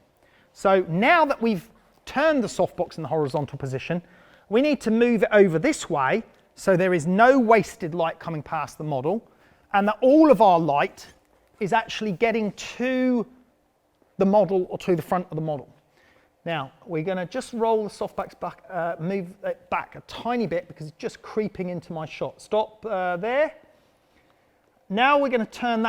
So now that we've turned the softbox in the horizontal position, we need to move it over this way so there is no wasted light coming past the model, and that all of our light is actually getting to the model or to the front of the model. Now, we're going to just roll the softbox back, move it back a tiny bit because it's just creeping into my shot. Stop there. Now we're going to turn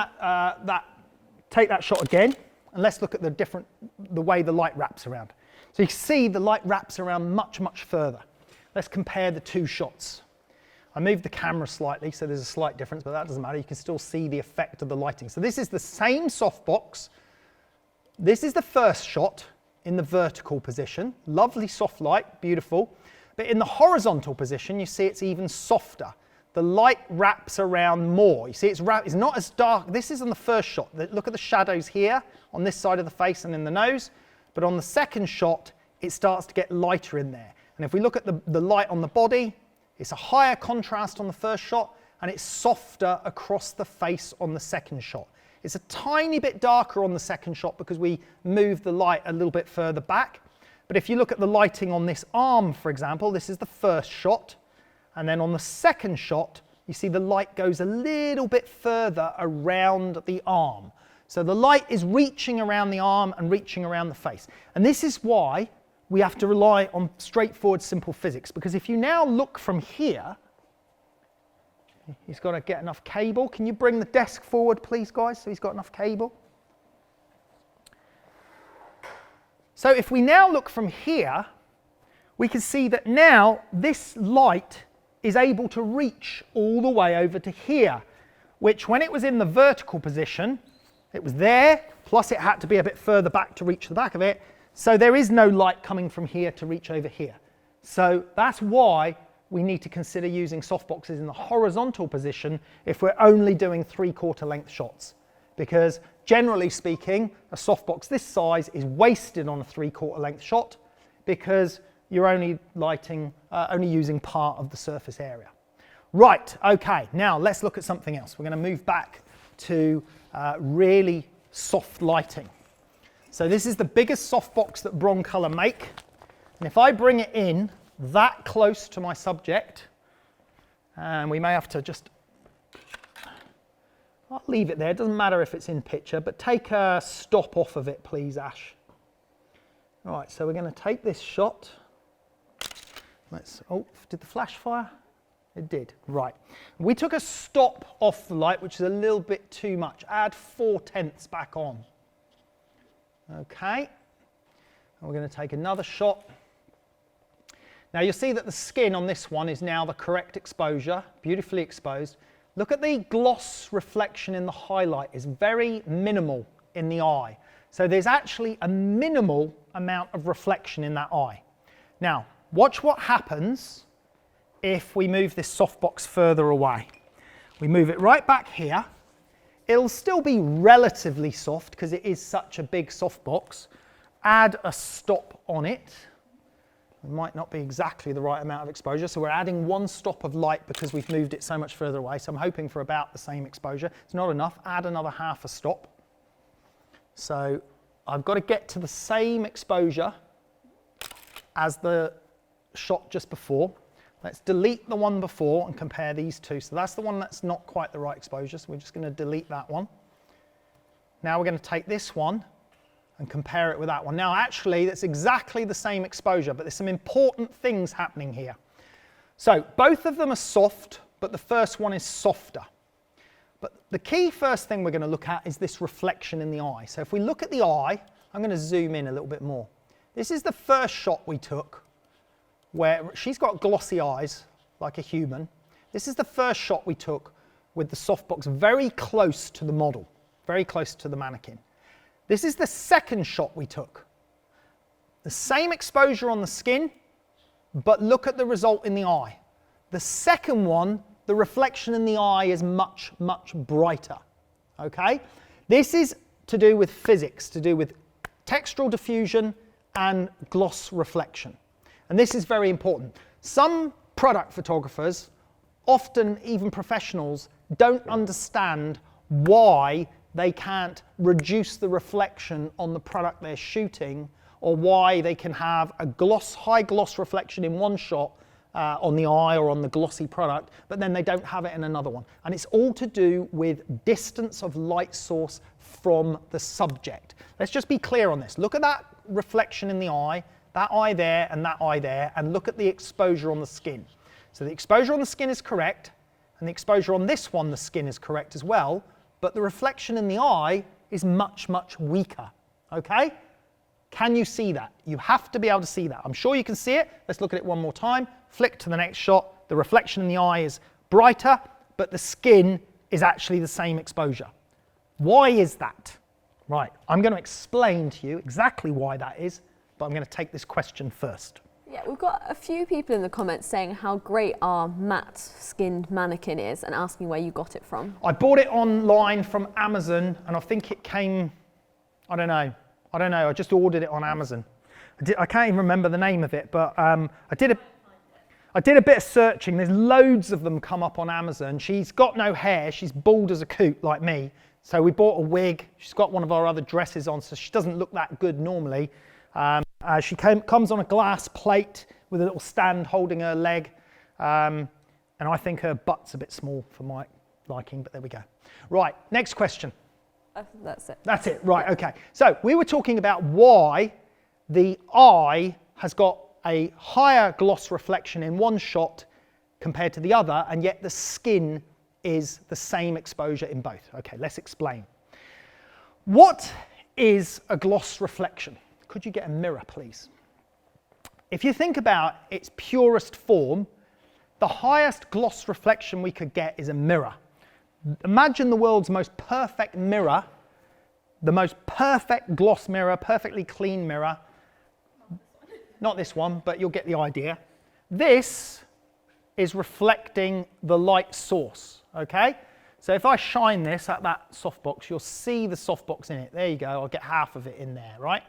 take that shot again, and let's look at the way the light wraps around. So you can see the light wraps around much, much further. Let's compare the two shots. I moved the camera slightly, so there's a slight difference, but that doesn't matter. You can still see the effect of the lighting. So this is the same softbox. This is the first shot in the vertical position. Lovely soft light, beautiful. But in the horizontal position, you see it's even softer. The light wraps around more. You see it's not as dark. This is on the first shot. Look at the shadows here on this side of the face and in the nose. But on the second shot, it starts to get lighter in there. And if we look at the light on the body, it's a higher contrast on the first shot, and it's softer across the face on the second shot. It's a tiny bit darker on the second shot because we moved the light a little bit further back. But if you look at the lighting on this arm, for example, this is the first shot. And then on the second shot, you see the light goes a little bit further around the arm. So the light is reaching around the arm and reaching around the face. And this is why we have to rely on straightforward, simple physics. Because if you now look from here, he's got to get enough cable. Can you bring the desk forward, please, guys, so he's got enough cable? So if we now look from here, we can see that now this light is able to reach all the way over to here, which when it was in the vertical position, it was there, plus it had to be a bit further back to reach the back of it. So there is no light coming from here to reach over here. So that's why we need to consider using softboxes in the horizontal position if we're only doing 3/4 length shots. Because generally speaking, a softbox this size is wasted on a 3/4 length shot because you're only using part of the surface area. Right, okay, now let's look at something else. We're going to move back to really soft lighting. So this is the biggest softbox that Broncolor make. And if I bring it in that close to my subject, and we may have to just, I'll leave it there, it doesn't matter if it's in picture, but take a stop off of it please, Ash. All right, so we're going to take this shot. Oh, did the flash fire? It did, right. We took a stop off the light, which is a little bit too much. Add 4/10 back on. Okay, and we're going to take another shot. Now you'll see that the skin on this one is now the correct exposure, beautifully exposed. Look at the gloss reflection in the highlight, it's very minimal in the eye. So there's actually a minimal amount of reflection in that eye. Now, watch what happens if we move this softbox further away. We move it right back here. It'll still be relatively soft because it is such a big softbox. Add a stop on it. It might not be exactly the right amount of exposure, so we're adding 1 stop of light because we've moved it so much further away, so I'm hoping for about the same exposure. It's not enough, add another half a stop. So I've got to get to the same exposure as the shot just before. Let's delete the one before and compare these two. So that's the one that's not quite the right exposure, so we're just going to delete that one. Now we're going to take this one and compare it with that one. Now actually that's exactly the same exposure, but there's some important things happening here. So both of them are soft, but the first one is softer. But the key first thing we're going to look at is this reflection in the eye. So if we look at the eye, I'm going to zoom in a little bit more. This is the first shot we took where she's got glossy eyes like a human. This is the first shot we took with the softbox very close to the model, very close to the mannequin. This is the second shot we took. The same exposure on the skin, but look at the result in the eye. The second one, the reflection in the eye is much, much brighter, okay? This is to do with physics, to do with textural diffusion and gloss reflection. And this is very important. Some product photographers, often even professionals, don't understand why they can't reduce the reflection on the product they're shooting, or why they can have a high gloss reflection in one shot on the eye or on the glossy product, but then they don't have it in another one. And it's all to do with distance of light source from the subject. Let's just be clear on this. Look at that reflection in the eye, that eye there and that eye there, and look at the exposure on the skin. So the exposure on the skin is correct, and the exposure on this one, the skin is correct as well, but the reflection in the eye is much, much weaker, okay? Can you see that? You have to be able to see that. I'm sure you can see it. Let's look at it one more time. Flick to the next shot. The reflection in the eye is brighter, but the skin is actually the same exposure. Why is that? Right, I'm going to explain to you exactly why that is, but I'm going to take this question first. Yeah, we've got a few people in the comments saying how great our matte skinned mannequin is and asking where you got it from. I bought it online from Amazon, and I think it came, I don't know, I just ordered it on Amazon. I can't even remember the name of it, but I did a bit of searching. There's loads of them come up on Amazon. She's got no hair, she's bald as a coot like me, so we bought a wig. She's got one of our other dresses on, so she doesn't look that good normally. She comes on a glass plate with a little stand holding her leg, and I think her butt's a bit small for my liking, but there we go. Right, next question. That's it. That's it, right, okay. So we were talking about why the eye has got a higher gloss reflection in one shot compared to the other, and yet the skin is the same exposure in both. Okay, let's explain. What is a gloss reflection? Could you get a mirror, please? If you think about its purest form, the highest gloss reflection we could get is a mirror. Imagine the world's most perfect mirror, the most perfect gloss mirror, perfectly clean mirror. Not this one, but you'll get the idea. This is reflecting the light source, okay? So if I shine this at that softbox, you'll see the softbox in it. There you go, I'll get half of it in there, right?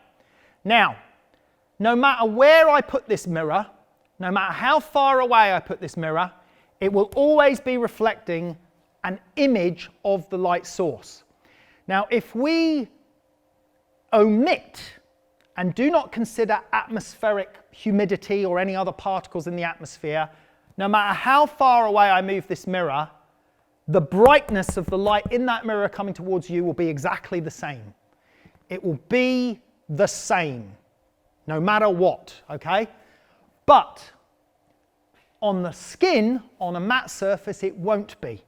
Now, no matter where I put this mirror, no matter how far away I put this mirror, it will always be reflecting an image of the light source. Now, if we omit and do not consider atmospheric humidity or any other particles in the atmosphere, no matter how far away I move this mirror, the brightness of the light in that mirror coming towards you will be exactly the same. It will be the same, no matter what, okay? But on the skin, on a matte surface, it won't be,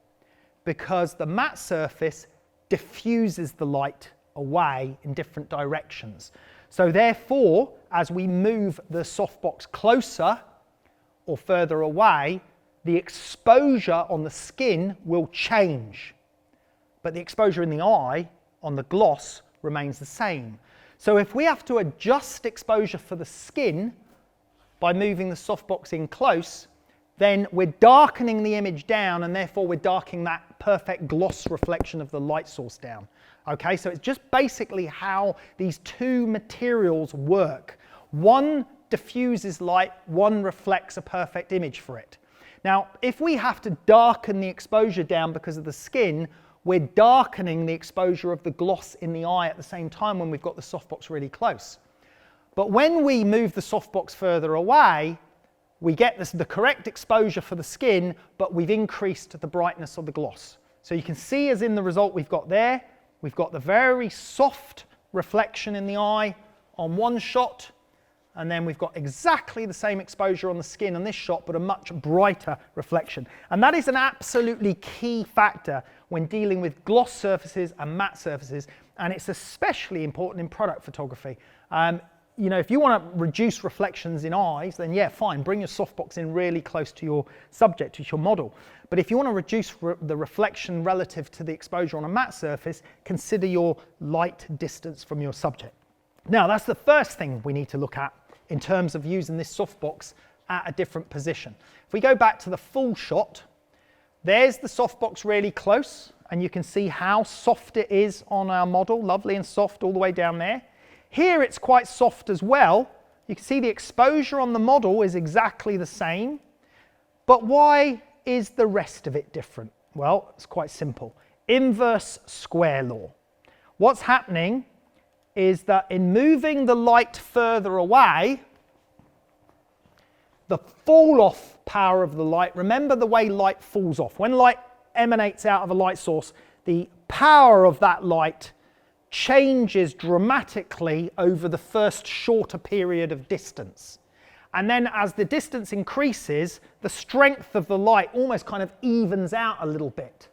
because the matte surface diffuses the light away in different directions. So therefore, as we move the softbox closer or further away, the exposure on the skin will change, but the exposure in the eye on the gloss remains the same. So if we have to adjust exposure for the skin by moving the softbox in close, then we're darkening the image down, and therefore we're darkening that perfect gloss reflection of the light source down. Okay, so it's just basically how these two materials work. One diffuses light, one reflects a perfect image for it. Now, if we have to darken the exposure down because of the skin, we're darkening the exposure of the gloss in the eye at the same time when we've got the softbox really close. But when we move the softbox further away, we get the correct exposure for the skin, but we've increased the brightness of the gloss. So you can see, as in the result we've got there, we've got the very soft reflection in the eye on one shot, and then we've got exactly the same exposure on the skin on this shot, but a much brighter reflection. And that is an absolutely key factor when dealing with gloss surfaces and matte surfaces, and it's especially important in product photography. You know, if you want to reduce reflections in eyes, then yeah, fine, bring your softbox in really close to your subject, to your model. But if you want to reduce the reflection relative to the exposure on a matte surface, consider your light distance from your subject. Now, that's the first thing we need to look at in terms of using this softbox at a different position. If we go back to the full shot, there's the softbox really close, and you can see how soft it is on our model, lovely and soft all the way down there. Here it's quite soft as well. You can see the exposure on the model is exactly the same, but why is the rest of it different? Well, it's quite simple. Inverse square law. What's happening is that in moving the light further away, the fall off power of the light, remember the way light falls off. When light emanates out of a light source, the power of that light changes dramatically over the first shorter period of distance. And then as the distance increases, the strength of the light almost kind of evens out a little bit.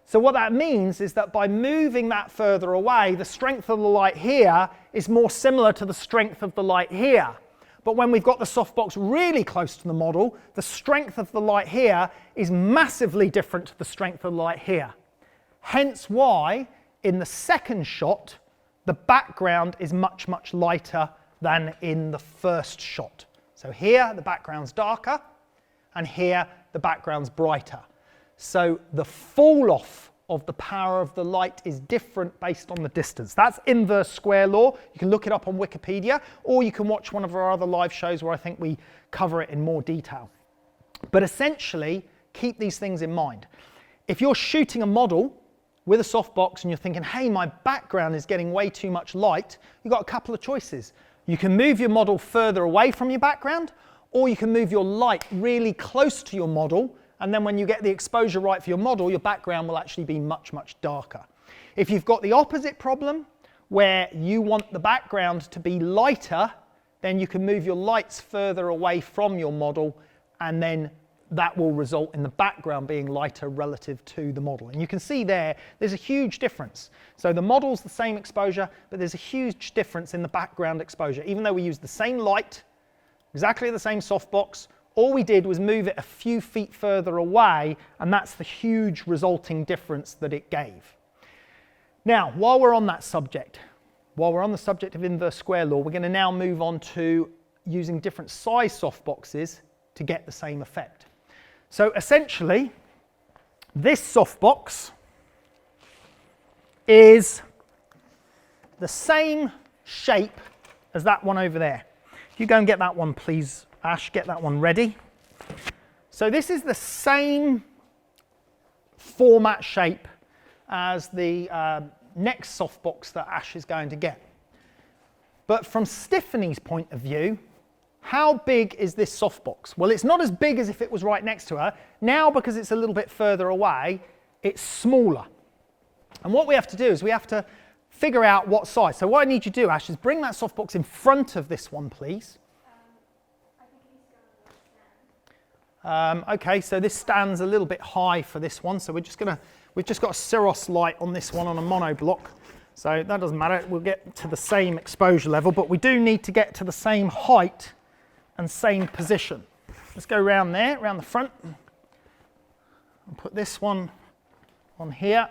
So what that means is that by moving that further away, the strength of the light here is more similar to the strength of the light here. But when we've got the softbox really close to the model, the strength of the light here is massively different to the strength of the light here. Hence why, in the second shot, the background is much, much lighter than in the first shot. So here the background's darker, and here the background's brighter. So the fall off of the power of the light is different based on the distance. That's inverse square law. You can look it up on Wikipedia, or you can watch one of our other live shows where I think we cover it in more detail. But essentially, keep these things in mind. If you're shooting a model with a softbox and you're thinking, hey, my background is getting way too much light, you've got a couple of choices. You can move your model further away from your background, or you can move your light really close to your model, and then when you get the exposure right for your model, your background will actually be much, much darker. If you've got the opposite problem, where you want the background to be lighter, then you can move your lights further away from your model, and then that will result in the background being lighter relative to the model. And you can see there's a huge difference. So the model's the same exposure, but there's a huge difference in the background exposure. Even though we use the same light, exactly the same softbox, all we did was move it a few feet further away, and that's the huge resulting difference that it gave. Now, while we're on that subject, while we're on the subject of inverse square law, we're going to now move on to using different size softboxes to get the same effect. So essentially, this softbox is the same shape as that one over there. If you go and get that one, please, Ash, get that one ready. So this is the same format shape as the next softbox that Ash is going to get. But from Stephanie's point of view, how big is this softbox? Well, it's not as big as if it was right next to her. Now, because it's a little bit further away, it's smaller. And what we have to do is we have to figure out what size. So what I need you to do, Ash, is bring that softbox in front of this one, please. Okay, so this stands a little bit high for this one. So we've just got a Cirrus light on this one on a monoblock. So that doesn't matter, we'll get to the same exposure level, but we do need to get to the same height and same position. Let's go around there, around the front, and put this one on here.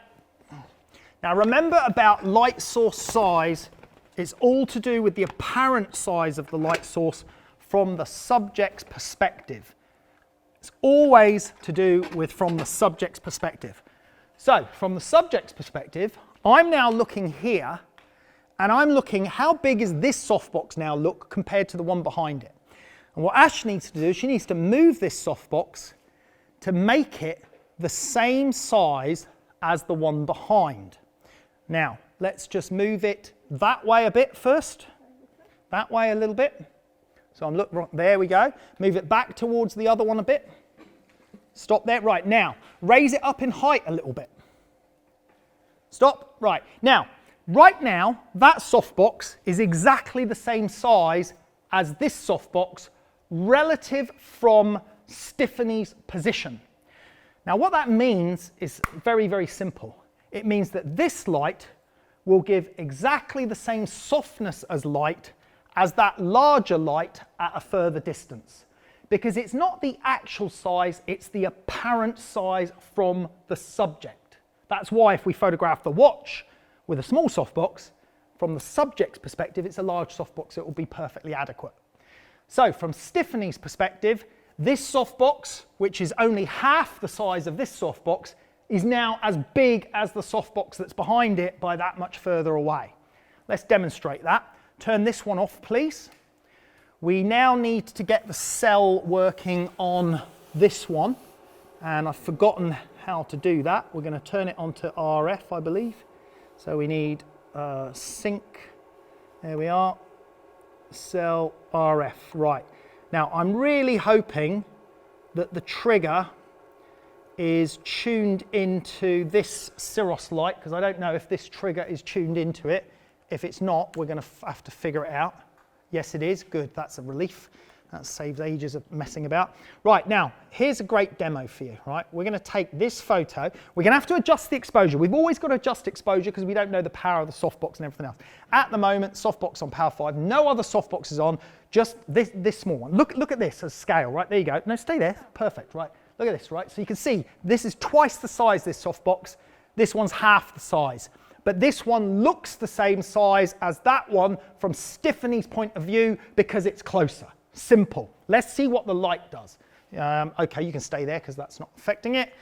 Now remember about light source size, it's all to do with the apparent size of the light source from the subject's perspective. It's always to do with from the subject's perspective. So from the subject's perspective, I'm now looking here, and I'm looking how big is this softbox now look compared to the one behind it. And what Ash needs to do, she needs to move this softbox to make it the same size as the one behind. Now, let's just move it that way a bit first, that way a little bit. So I'm there we go. Move it back towards the other one a bit. Stop there. Right, now, raise it up in height a little bit. Stop. Right now, that softbox is exactly the same size as this softbox relative from Stephanie's position. Now what that means is very, very simple. It means that this light will give exactly the same softness as light as that larger light at a further distance. Because it's not the actual size, it's the apparent size from the subject. That's why if we photograph the watch with a small softbox, from the subject's perspective, it's a large softbox, it will be perfectly adequate. So from Stephanie's perspective, this softbox, which is only half the size of this softbox, is now as big as the softbox that's behind it by that much further away. Let's demonstrate that. Turn this one off, please. We now need to get the cell working on this one, and I've forgotten how to do that. We're going to turn it onto RF, I believe. So we need sync. There we are. Cell RF. Right. Now I'm really hoping that the trigger is tuned into this Cirrus light, because I don't know if this trigger is tuned into it. If it's not, we're going to have to figure it out. Yes, it is. Good. That's a relief. That saves ages of messing about. Right, now, here's a great demo for you, right? We're going to take this photo. We're going to have to adjust the exposure. We've always got to adjust exposure because we don't know the power of the softbox and everything else. At the moment, softbox on power 5, no other softboxes on, just this small one. Look at this as scale, right? There you go. No, stay there. Perfect, right? Look at this, right? So you can see this is twice the size, this softbox. This one's half the size. But this one looks the same size as that one from Stephanie's point of view because it's closer. Simple. Let's see what the light does. Okay, you can stay there because that's not affecting it.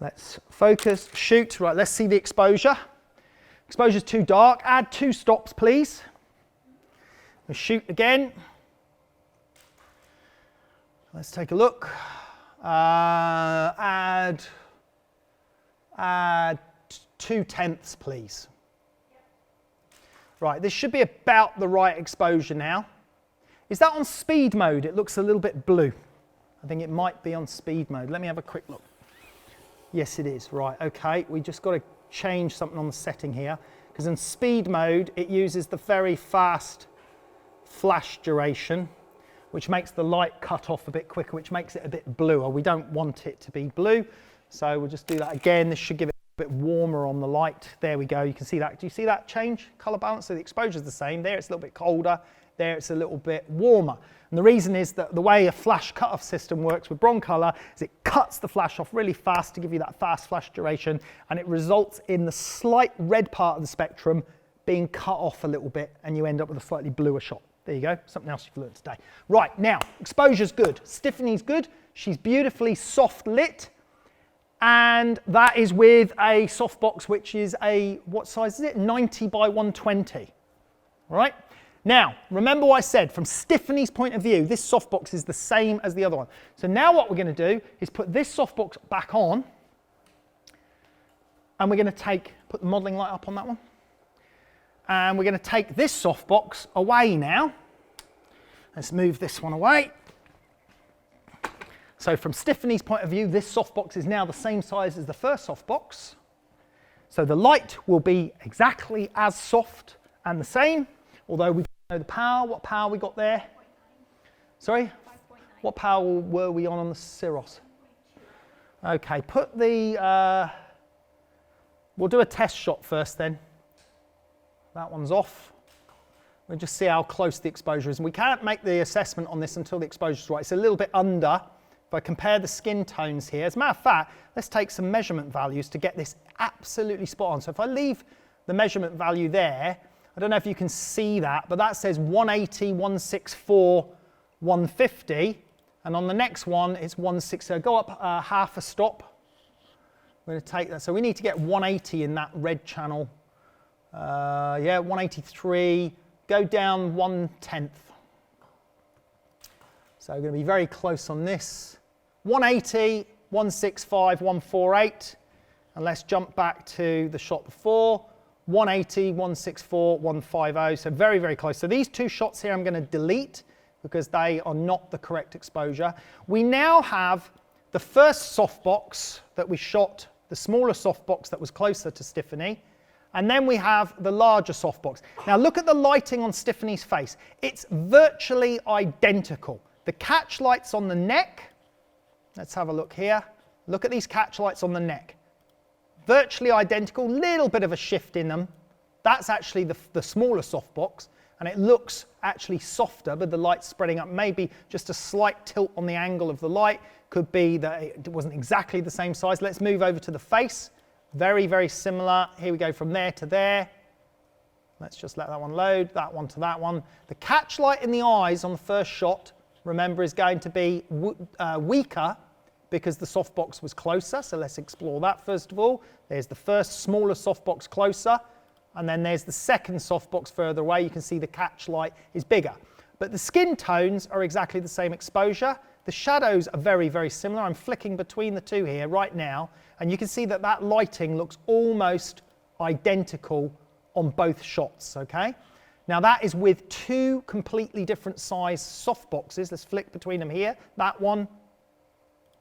Let's focus, shoot. Right, let's see the exposure. Exposure's too dark. Add 2 stops, please. We'll shoot again. Let's take a look. Add 2/10, please. Right, this should be about the right exposure now. Is that on speed mode? It looks a little bit blue. I think it might be on speed mode. Let me have a quick look. Yes, it is. Right, okay. We just got to change something on the setting here, because in speed mode, it uses the very fast flash duration, which makes the light cut off a bit quicker, which makes it a bit bluer. We don't want it to be blue, so we'll just do that again. This should give it a bit warmer on the light. There we go. You can see that. Do you see that change? Color balance. So the exposure is the same. There it's a little bit colder. There it's a little bit warmer. And the reason is that the way a flash cutoff system works with Broncolor is it cuts the flash off really fast to give you that fast flash duration, and it results in the slight red part of the spectrum being cut off a little bit, and you end up with a slightly bluer shot. There you go, something else you've learned today. Right, now, exposure's good. Stephanie's good. She's beautifully soft lit. And that is with a softbox, which is a, what size is it? 90 by 120. All right? Now, remember what I said, from Stephanie's point of view, this softbox is the same as the other one. So now what we're going to do is put this softbox back on, and we're going to put the modelling light up on that one. And we're going to take this softbox away now. Let's move this one away. So from Tiffany's point of view, this softbox is now the same size as the first softbox. So the light will be exactly as soft and the same, although we don't know the power. What power we got there? Sorry? 5.9. What power were we on the Cirrus? Okay, put the, we'll do a test shot first then. That one's off. We'll just see how close the exposure is. And we can't make the assessment on this until the exposure's right. It's a little bit under. If I compare the skin tones here, as a matter of fact, let's take some measurement values to get this absolutely spot on. So if I leave the measurement value there, I don't know if you can see that, but that says 180, 164, 150. And on the next one, it's 160. So go up half a stop. We're going to take that. So we need to get 180 in that red channel. Yeah, 183. Go down 1/10. So we're going to be very close on this. 180, 165, 148. And let's jump back to the shot before. 180, 164, 150. So very, very close. So these two shots here I'm going to delete because they are not the correct exposure. We now have the first softbox that we shot, the smaller softbox that was closer to Tiffany. And then we have the larger softbox. Now look at the lighting on Tiffany's face. It's virtually identical. The catch lights on the neck, let's have a look here. Look at these catch lights on the neck. Virtually identical, little bit of a shift in them. That's actually the smaller softbox, and it looks actually softer, but the light's spreading up. Maybe just a slight tilt on the angle of the light. Could be that it wasn't exactly the same size. Let's move over to the face. Very, very similar. Here we go from there to there. Let's just let that one load, that one to that one. The catch light in the eyes on the first shot, remember, is going to be weaker because the softbox was closer. So let's explore that first of all. There's the first smaller softbox closer, and then there's the second softbox further away. You can see the catch light is bigger. But the skin tones are exactly the same exposure. The shadows are very, very similar. I'm flicking between the two here right now, and you can see that that lighting looks almost identical on both shots, okay? Now that is with two completely different size softboxes. Let's flick between them here. That one,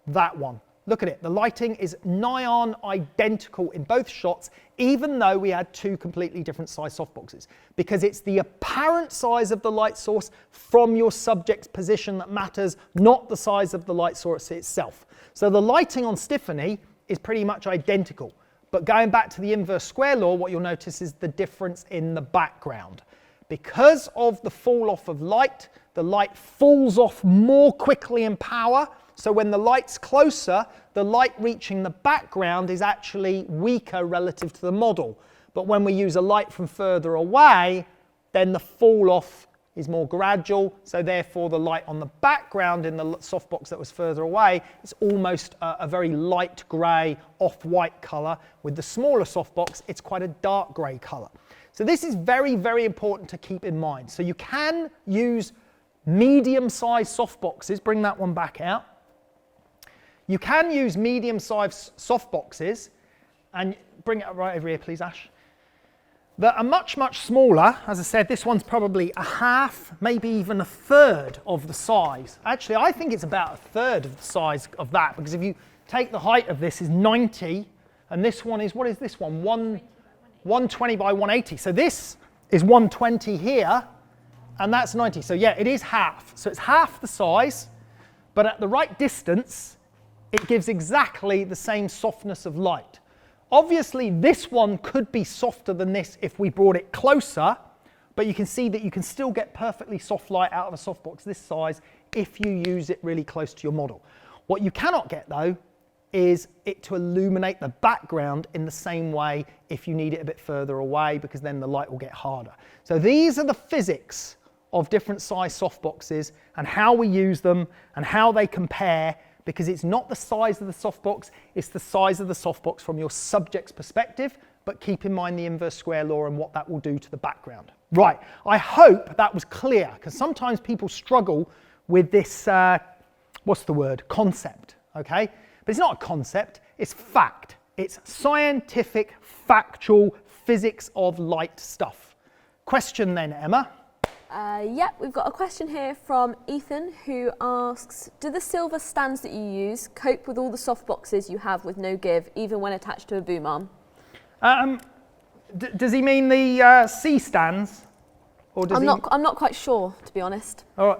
that one. Look at it. The lighting is nigh on identical in both shots, even though we had two completely different size softboxes, because it's the apparent size of the light source from your subject's position that matters, not the size of the light source itself. So the lighting on Tiffany is pretty much identical. But going back to the inverse square law, what you'll notice is the difference in the background. Because of the fall off of light, the light falls off more quickly in power. So when the light's closer, the light reaching the background is actually weaker relative to the model. But when we use a light from further away, then the fall off is more gradual. So therefore the light on the background in the softbox that was further away is almost a very light grey, off-white colour. With the smaller softbox, it's quite a dark grey colour. So this is very, very important to keep in mind. So you can use medium-sized softboxes. Bring that one back out. You can use medium-sized softboxes, and bring it right over here, please, Ash. That are much, much smaller. As I said, this one's probably a half, maybe even a third of the size. Actually, I think it's about a third of the size of that, because if you take the height of this is 90, and this one is, what is this one? 120 by 180. So this is 120 here, and that's 90. So yeah, it is half. So it's half the size, but at the right distance, it gives exactly the same softness of light. Obviously, this one could be softer than this if we brought it closer, but you can see that you can still get perfectly soft light out of a softbox this size if you use it really close to your model. What you cannot get, though, is it to illuminate the background in the same way if you need it a bit further away, because then the light will get harder. So these are the physics of different size softboxes and how we use them and how they compare, because it's not the size of the softbox, it's the size of the softbox from your subject's perspective, but keep in mind the inverse square law and what that will do to the background. Right, I hope that was clear, because sometimes people struggle with this, what's the word, concept, okay? But it's not a concept, it's fact. It's scientific, factual physics of light stuff. question then, Emma. Yeah, we've got a question here from Ethan who asks, do the silver stands that you use cope with all the soft boxes you have with no give, even when attached to a boom arm? Does he mean the C stands? Or does I'm not quite sure, to be honest. All right.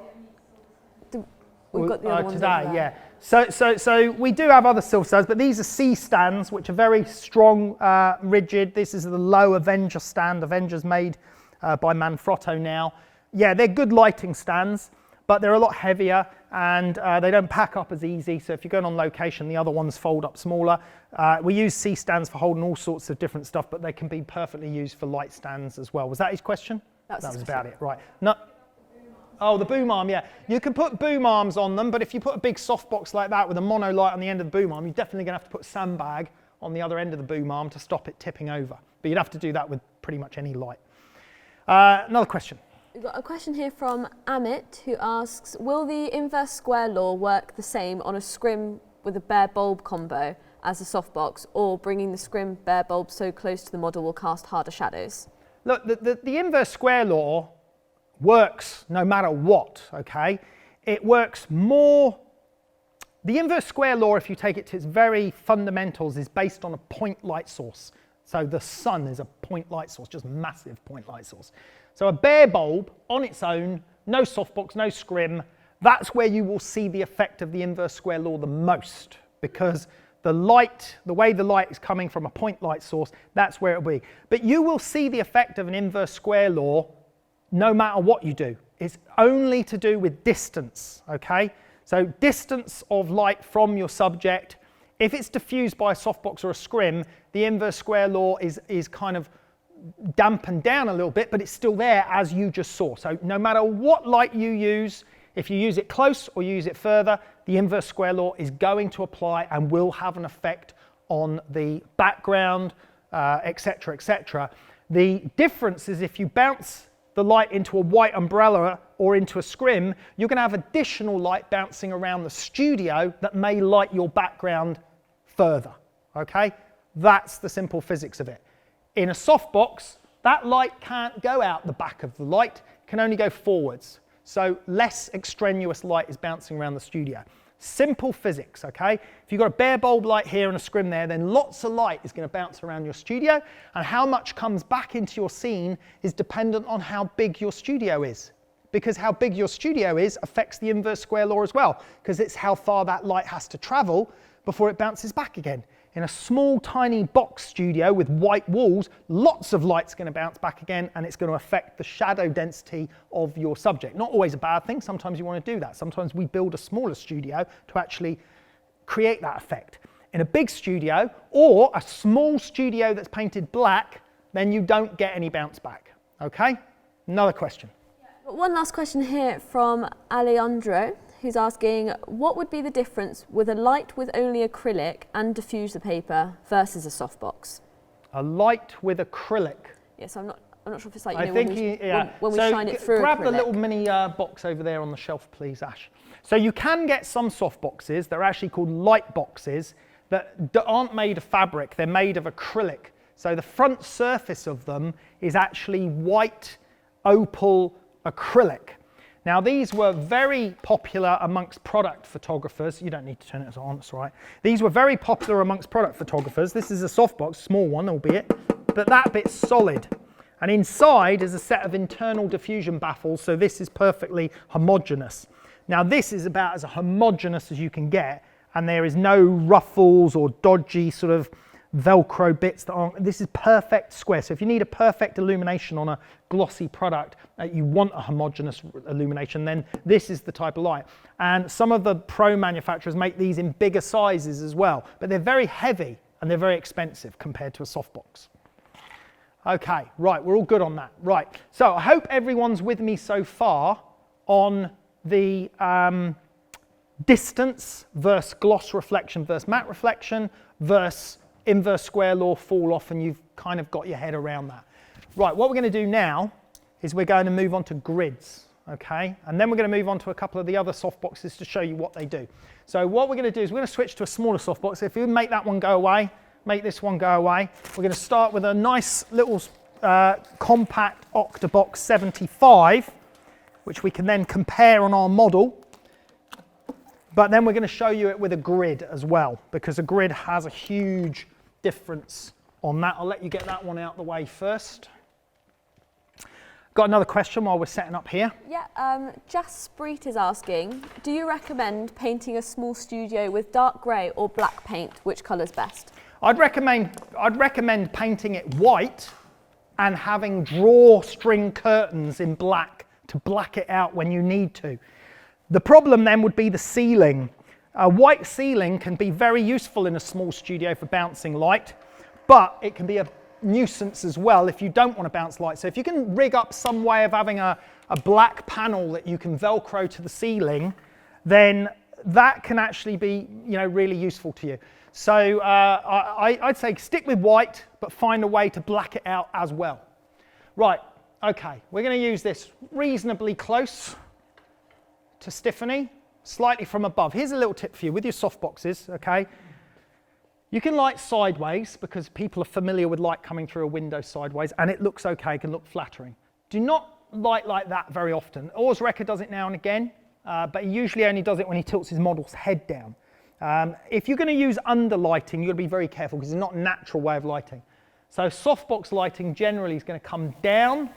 We've got the other ones today, over there. yeah. So we do have other silver stands, but these are C stands, which are very strong, rigid. This is the low Avenger stand. Avenger's made by Manfrotto now. Yeah, they're good lighting stands, but they're a lot heavier and they don't pack up as easy. So if you're going on location, the other ones fold up smaller. We use C stands for holding all sorts of different stuff, but they can be perfectly used for light stands as well. Was that his question? That was about it, right. No. Oh, the boom arm, yeah. You can put boom arms on them, but if you put a big softbox like that with a mono light on the end of the boom arm, you're definitely going to have to put a sandbag on the other end of the boom arm to stop it tipping over. But you'd have to do that with pretty much any light. Another question. We've got a question here from Amit who asks, will the inverse square law work the same on a scrim with a bare bulb combo as a softbox, or bringing the scrim bare bulb so close to the model will cast harder shadows? Look, the inverse square law works no matter what, okay? It works more. The inverse square law, if you take it to its very fundamentals, is based on a point light source. So the sun is a point light source, just massive point light source. So a bare bulb on its own, no softbox, no scrim, that's where you will see the effect of the inverse square law the most, because the light, the way the light is coming from a point light source, that's where it will be. But you will see the effect of an inverse square law no matter what you do. It's only to do with distance, okay? So distance of light from your subject. If it's diffused by a softbox or a scrim, the inverse square law is kind of dampened down a little bit, but it's still there as you just saw. So no matter what light you use, if you use it close or use it further, the inverse square law is going to apply and will have an effect on the background, etc., etc. The difference is if you bounce the light into a white umbrella or into a scrim, you're going to have additional light bouncing around the studio that may light your background further, okay? That's the simple physics of it. In a softbox, that light can't go out the back of the light, it can only go forwards. So less extraneous light is bouncing around the studio. Simple physics, okay? If you've got a bare bulb light here and a scrim there, then lots of light is going to bounce around your studio, and how much comes back into your scene is dependent on how big your studio is. Because how big your studio is affects the inverse square law as well, because it's how far that light has to travel before it bounces back again. In a small, tiny box studio with white walls, lots of light's going to bounce back again, and it's going to affect the shadow density of your subject. Not always a bad thing. Sometimes you want to do that. Sometimes we build a smaller studio to actually create that effect. In a big studio or a small studio that's painted black, then you don't get any bounce back. Okay? Another question. One last question here from Alejandro, who's asking, what would be the difference with a light with only acrylic and diffuser paper versus a softbox? A light with acrylic. Yes, I'm not sure if it's like, when we shine it through grab acrylic. the little mini box over there on the shelf, please, Ash. So you can get some soft boxes that are actually called light boxes that aren't made of fabric, they're made of acrylic. So the front surface of them is actually white opal acrylic. Now these were very popular amongst product photographers. You don't need to turn it on, it's all right. These were very popular amongst product photographers. This is a softbox, small one albeit, but that bit's solid. And inside is a set of internal diffusion baffles, so this is perfectly homogeneous. Now this is about as homogeneous as you can get, and there is no ruffles or dodgy sort of Velcro bits that aren't. This is perfect square. So if you need a perfect illumination on a glossy product, you want a homogeneous illumination, then this is the type of light. And some of the pro manufacturers make these in bigger sizes as well, but they're very heavy and they're very expensive compared to a softbox. Okay, right, we're all good on that. Right, so I hope everyone's with me so far on the distance versus gloss reflection versus matte reflection versus inverse square law fall off, and you've kind of got your head around that. Right, what we're going to do now is we're going to move on to grids, okay? And then we're going to move on to a couple of the other softboxes to show you what they do. So what we're going to do is we're going to switch to a smaller softbox. If you make that one go away, make this one go away. We're going to start with a nice little compact Octabox 75, which we can then compare on our model. But then we're going to show you it with a grid as well, because a grid has a huge difference on that. I'll let you get that one out of the way first. Got another question while we're setting up here. Yeah, Jas Spreet is asking, do you recommend painting a small studio with dark grey or black paint? Which colour's best? I'd recommend painting it white and having drawstring curtains in black to black it out when you need to. The problem then would be the ceiling. A white ceiling can be very useful in a small studio for bouncing light, but it can be a nuisance as well if you don't want to bounce light. So if you can rig up some way of having a black panel that you can Velcro to the ceiling, then that can actually be, you know, really useful to you. So I'd say stick with white, but find a way to black it out as well. Right, okay, we're going to use this reasonably close to Stephanie, slightly from above. Here's a little tip for you with your softboxes, okay? You can light sideways because people are familiar with light coming through a window sideways, and it looks okay, it can look flattering. Do not light like that very often. Urs Recker does it now and again, but he usually only does it when he tilts his model's head down. If you're going to use underlighting, you've got to be very careful because it's not a natural way of lighting. So softbox lighting generally is going to come down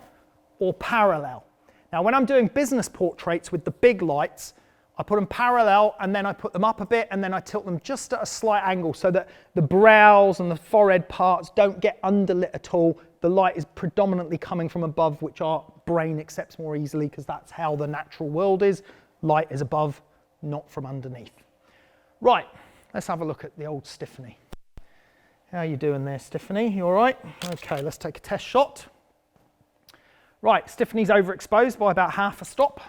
or parallel. Now when I'm doing business portraits with the big lights, I put them parallel and then I put them up a bit and then I tilt them just at a slight angle so that the brows and the forehead parts don't get underlit at all. The light is predominantly coming from above, which our brain accepts more easily because that's how the natural world is. Light is above, not from underneath. Right, let's have a look at the old Stephanie. How are you doing there, Stephanie? You all right? Okay, let's take a test shot. Right, Stephanie's overexposed by about half a stop.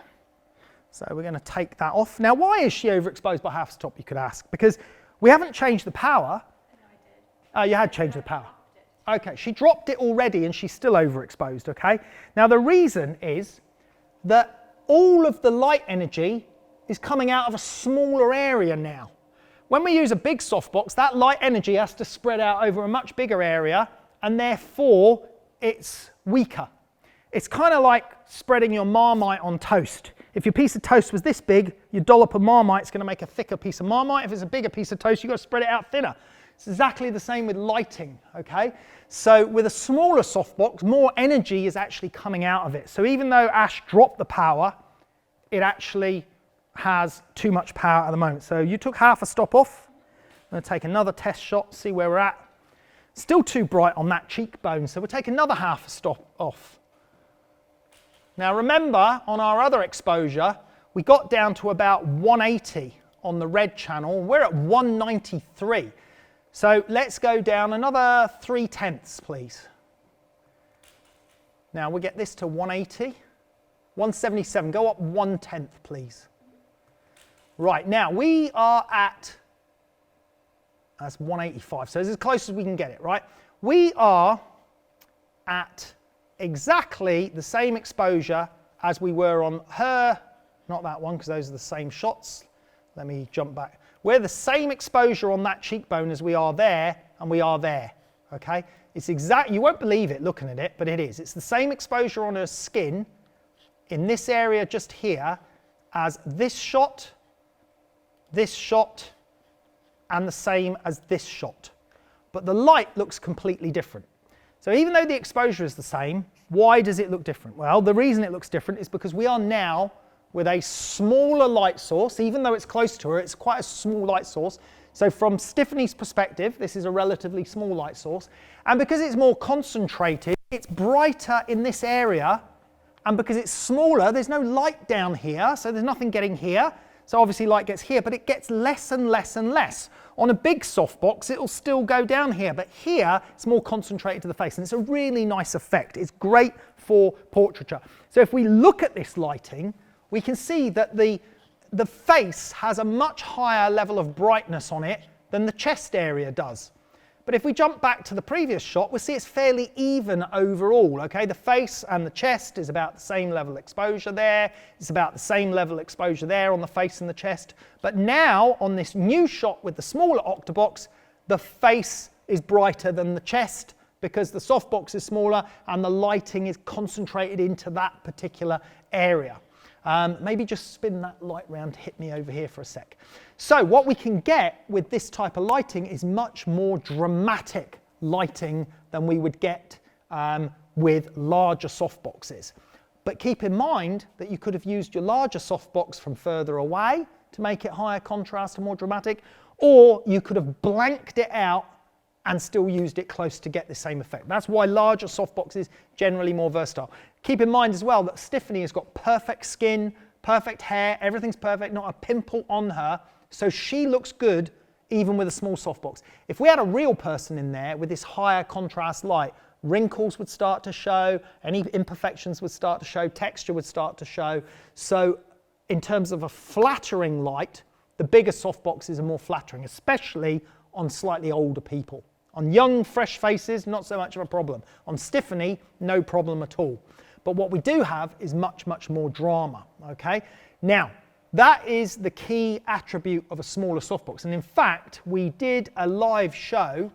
So we're going to take that off. Now, why is she overexposed by half a stop, you could ask? Because we haven't changed the power. No, I did. Oh, you had changed the power. Okay, she dropped it already and she's still overexposed, okay? Now, the reason is that all of the light energy is coming out of a smaller area now. When we use a big softbox, that light energy has to spread out over a much bigger area and therefore it's weaker. It's kind of like spreading your Marmite on toast. If your piece of toast was this big, your dollop of Marmite is going to make a thicker piece of Marmite. If it's a bigger piece of toast, you've got to spread it out thinner. It's exactly the same with lighting, okay? So with a smaller softbox, more energy is actually coming out of it. So even though Ash dropped the power, it actually has too much power at the moment. So you took half a stop off. I'm going to take another test shot, see where we're at. Still too bright on that cheekbone, so we'll take another half a stop off. Now remember, on our other exposure, we got down to about 180 on the red channel. We're at 193. So let's go down another 0.3, please. Now we get this to 180, 177. Go up 1/10, please. Right, now we are at, that's 185, so it's as close as we can get it, right? We are at exactly the same exposure as we were on her, not that one because those are the same shots. Let me jump back. We're the same exposure on that cheekbone as we are there and we are there, okay? It's exact, you won't believe it looking at it, but it is. It's the same exposure on her skin in this area just here as this shot, and the same as this shot. But the light looks completely different. So even though the exposure is the same, why does it look different? Well, the reason it looks different is because we are now with a smaller light source. Even though it's close to her, it's quite a small light source. So from Stephanie's perspective, this is a relatively small light source. And because it's more concentrated, it's brighter in this area. And because it's smaller, there's no light down here, so there's nothing getting here. So obviously light gets here, but it gets less and less and less. On a big softbox, it'll still go down here, but here it's more concentrated to the face, and it's a really nice effect. It's great for portraiture. So if we look at this lighting, we can see that the face has a much higher level of brightness on it than the chest area does. But if we jump back to the previous shot, we'll see it's fairly even overall, okay? The face and the chest is about the same level exposure there. It's about the same level exposure there on the face and the chest. But now, on this new shot with the smaller octabox, the face is brighter than the chest, because the softbox is smaller and the lighting is concentrated into that particular area. Maybe just spin that light round to hit me over here for a sec. So what we can get with this type of lighting is much more dramatic lighting than we would get with larger softboxes. But keep in mind that you could have used your larger softbox from further away to make it higher contrast and more dramatic, or you could have blanked it out and still used it close to get the same effect. That's why larger softboxes generally more versatile. Keep in mind as well that Stephanie has got perfect skin, perfect hair, everything's perfect, not a pimple on her, so she looks good even with a small softbox. If we had a real person in there with this higher contrast light, wrinkles would start to show, any imperfections would start to show, texture would start to show. So in terms of a flattering light, the bigger softboxes are more flattering, especially on slightly older people. On young, fresh faces, not so much of a problem. On Stephanie, no problem at all. But what we do have is much, much more drama, okay? Now, that is the key attribute of a smaller softbox. And in fact, we did a live show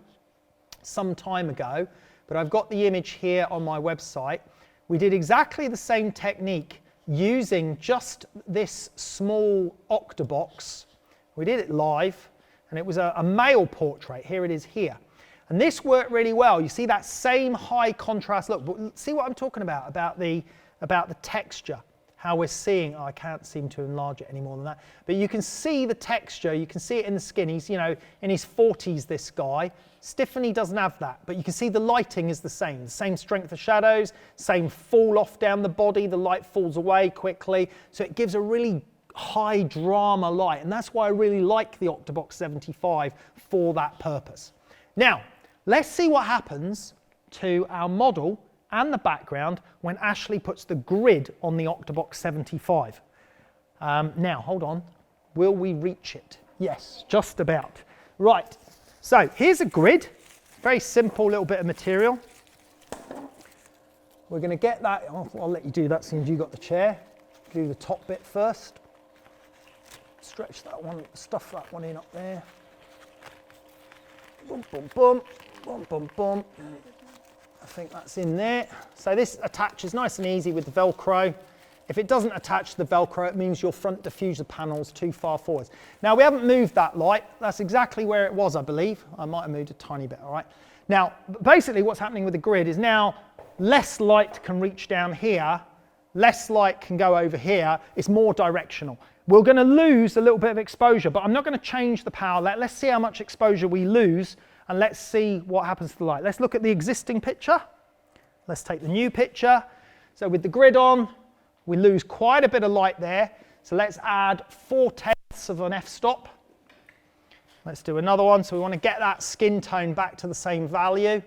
some time ago, but I've got the image here on my website. We did exactly the same technique using just this small octabox. We did it live, and it was a male portrait. Here it is here. And this worked really well. You see that same high contrast look. But see what I'm talking about the texture, how we're seeing. Oh, I can't seem to enlarge it any more than that. But you can see the texture. You can see it in the skin. He's, you know, in his 40s, this guy. Stephanie doesn't have that, but you can see the lighting is the same strength of shadows, same fall off down the body. The light falls away quickly, so it gives a really high drama light, and that's why I really like the Octabox 75 for that purpose. Now, let's see what happens to our model and the background when Ashley puts the grid on the Octabox 75. Now, hold on. Will we reach it? Yes, just about. Right, so here's a grid. Very simple little bit of material. We're going to get that. I'll let you do that since you got the chair. Do the top bit first. Stretch that one, stuff that one in up there. Boom, boom, boom, boom, boom, boom. I think that's in there. So this attaches nice and easy with the Velcro. If it doesn't attach to the Velcro, it means your front diffuser panel's too far forwards. Now, we haven't moved that light. That's exactly where it was, I believe. I might have moved a tiny bit, all right? Now, basically what's happening with the grid is now less light can reach down here, less light can go over here. It's more directional. We're going to lose a little bit of exposure, but I'm not going to change the power. Let's see how much exposure we lose, and let's see what happens to the light. Let's look at the existing picture. Let's take the new picture. So with the grid on, we lose quite a bit of light there. So let's add 4/10 of an f-stop. Let's do another one. So we want to get that skin tone back to the same value.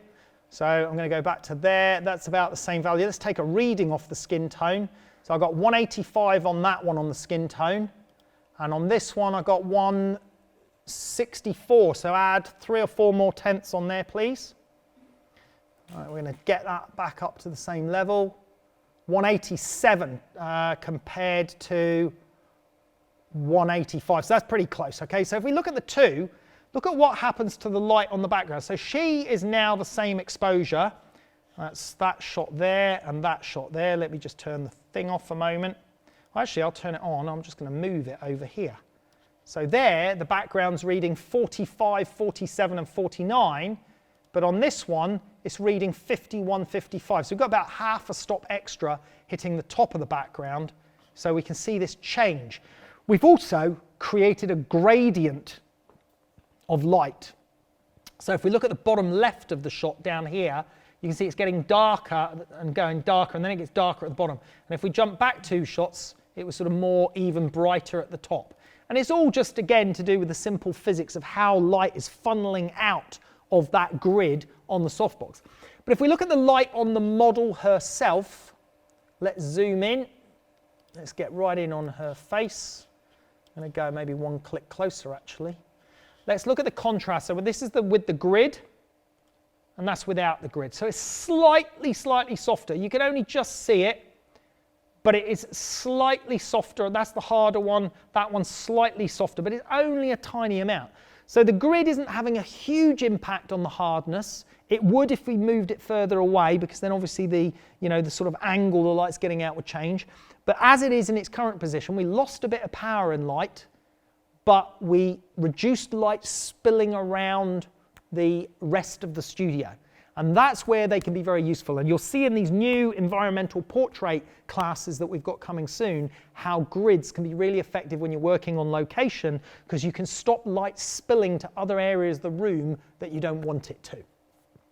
So I'm going to go back to there. That's about the same value. Let's take a reading off the skin tone. So I got 185 on that one on the skin tone. And on this one, I got 164. So add 3 or 4 more tenths on there, please. All right, we're going to get that back up to the same level. 187 compared to 185. So that's pretty close, okay? So if we look at the two, look at what happens to the light on the background. So she is now the same exposure. That's that shot there and that shot there. Let me just turn the thing off a moment. Well, actually, I'll turn it on. I'm just going to move it over here. So there, the background's reading 45, 47, and 49. But on this one, it's reading 51, 55. So we've got about half a stop extra hitting the top of the background. So we can see this change. We've also created a gradient of light. So if we look at the bottom left of the shot down here, you can see it's getting darker and going darker, and then it gets darker at the bottom. And if we jump back 2 shots, it was sort of more even brighter at the top. And it's all just, again, to do with the simple physics of how light is funneling out of that grid on the softbox. But if we look at the light on the model herself, let's zoom in. Let's get right in on her face. I'm going to go maybe 1 click closer, actually. Let's look at the contrast. So this is with the grid, and that's without the grid. So it's slightly softer. You can only just see it, but it is slightly softer. That's the harder one. That one's slightly softer, but it's only a tiny amount. So the grid isn't having a huge impact on the hardness. It would if we moved it further away, because then obviously the sort of angle the light's getting out would change. But as it is in its current position, we lost a bit of power in light, but we reduced light spilling around the rest of the studio. And that's where they can be very useful. And you'll see in these new environmental portrait classes that we've got coming soon, how grids can be really effective when you're working on location, because you can stop light spilling to other areas of the room that you don't want it to.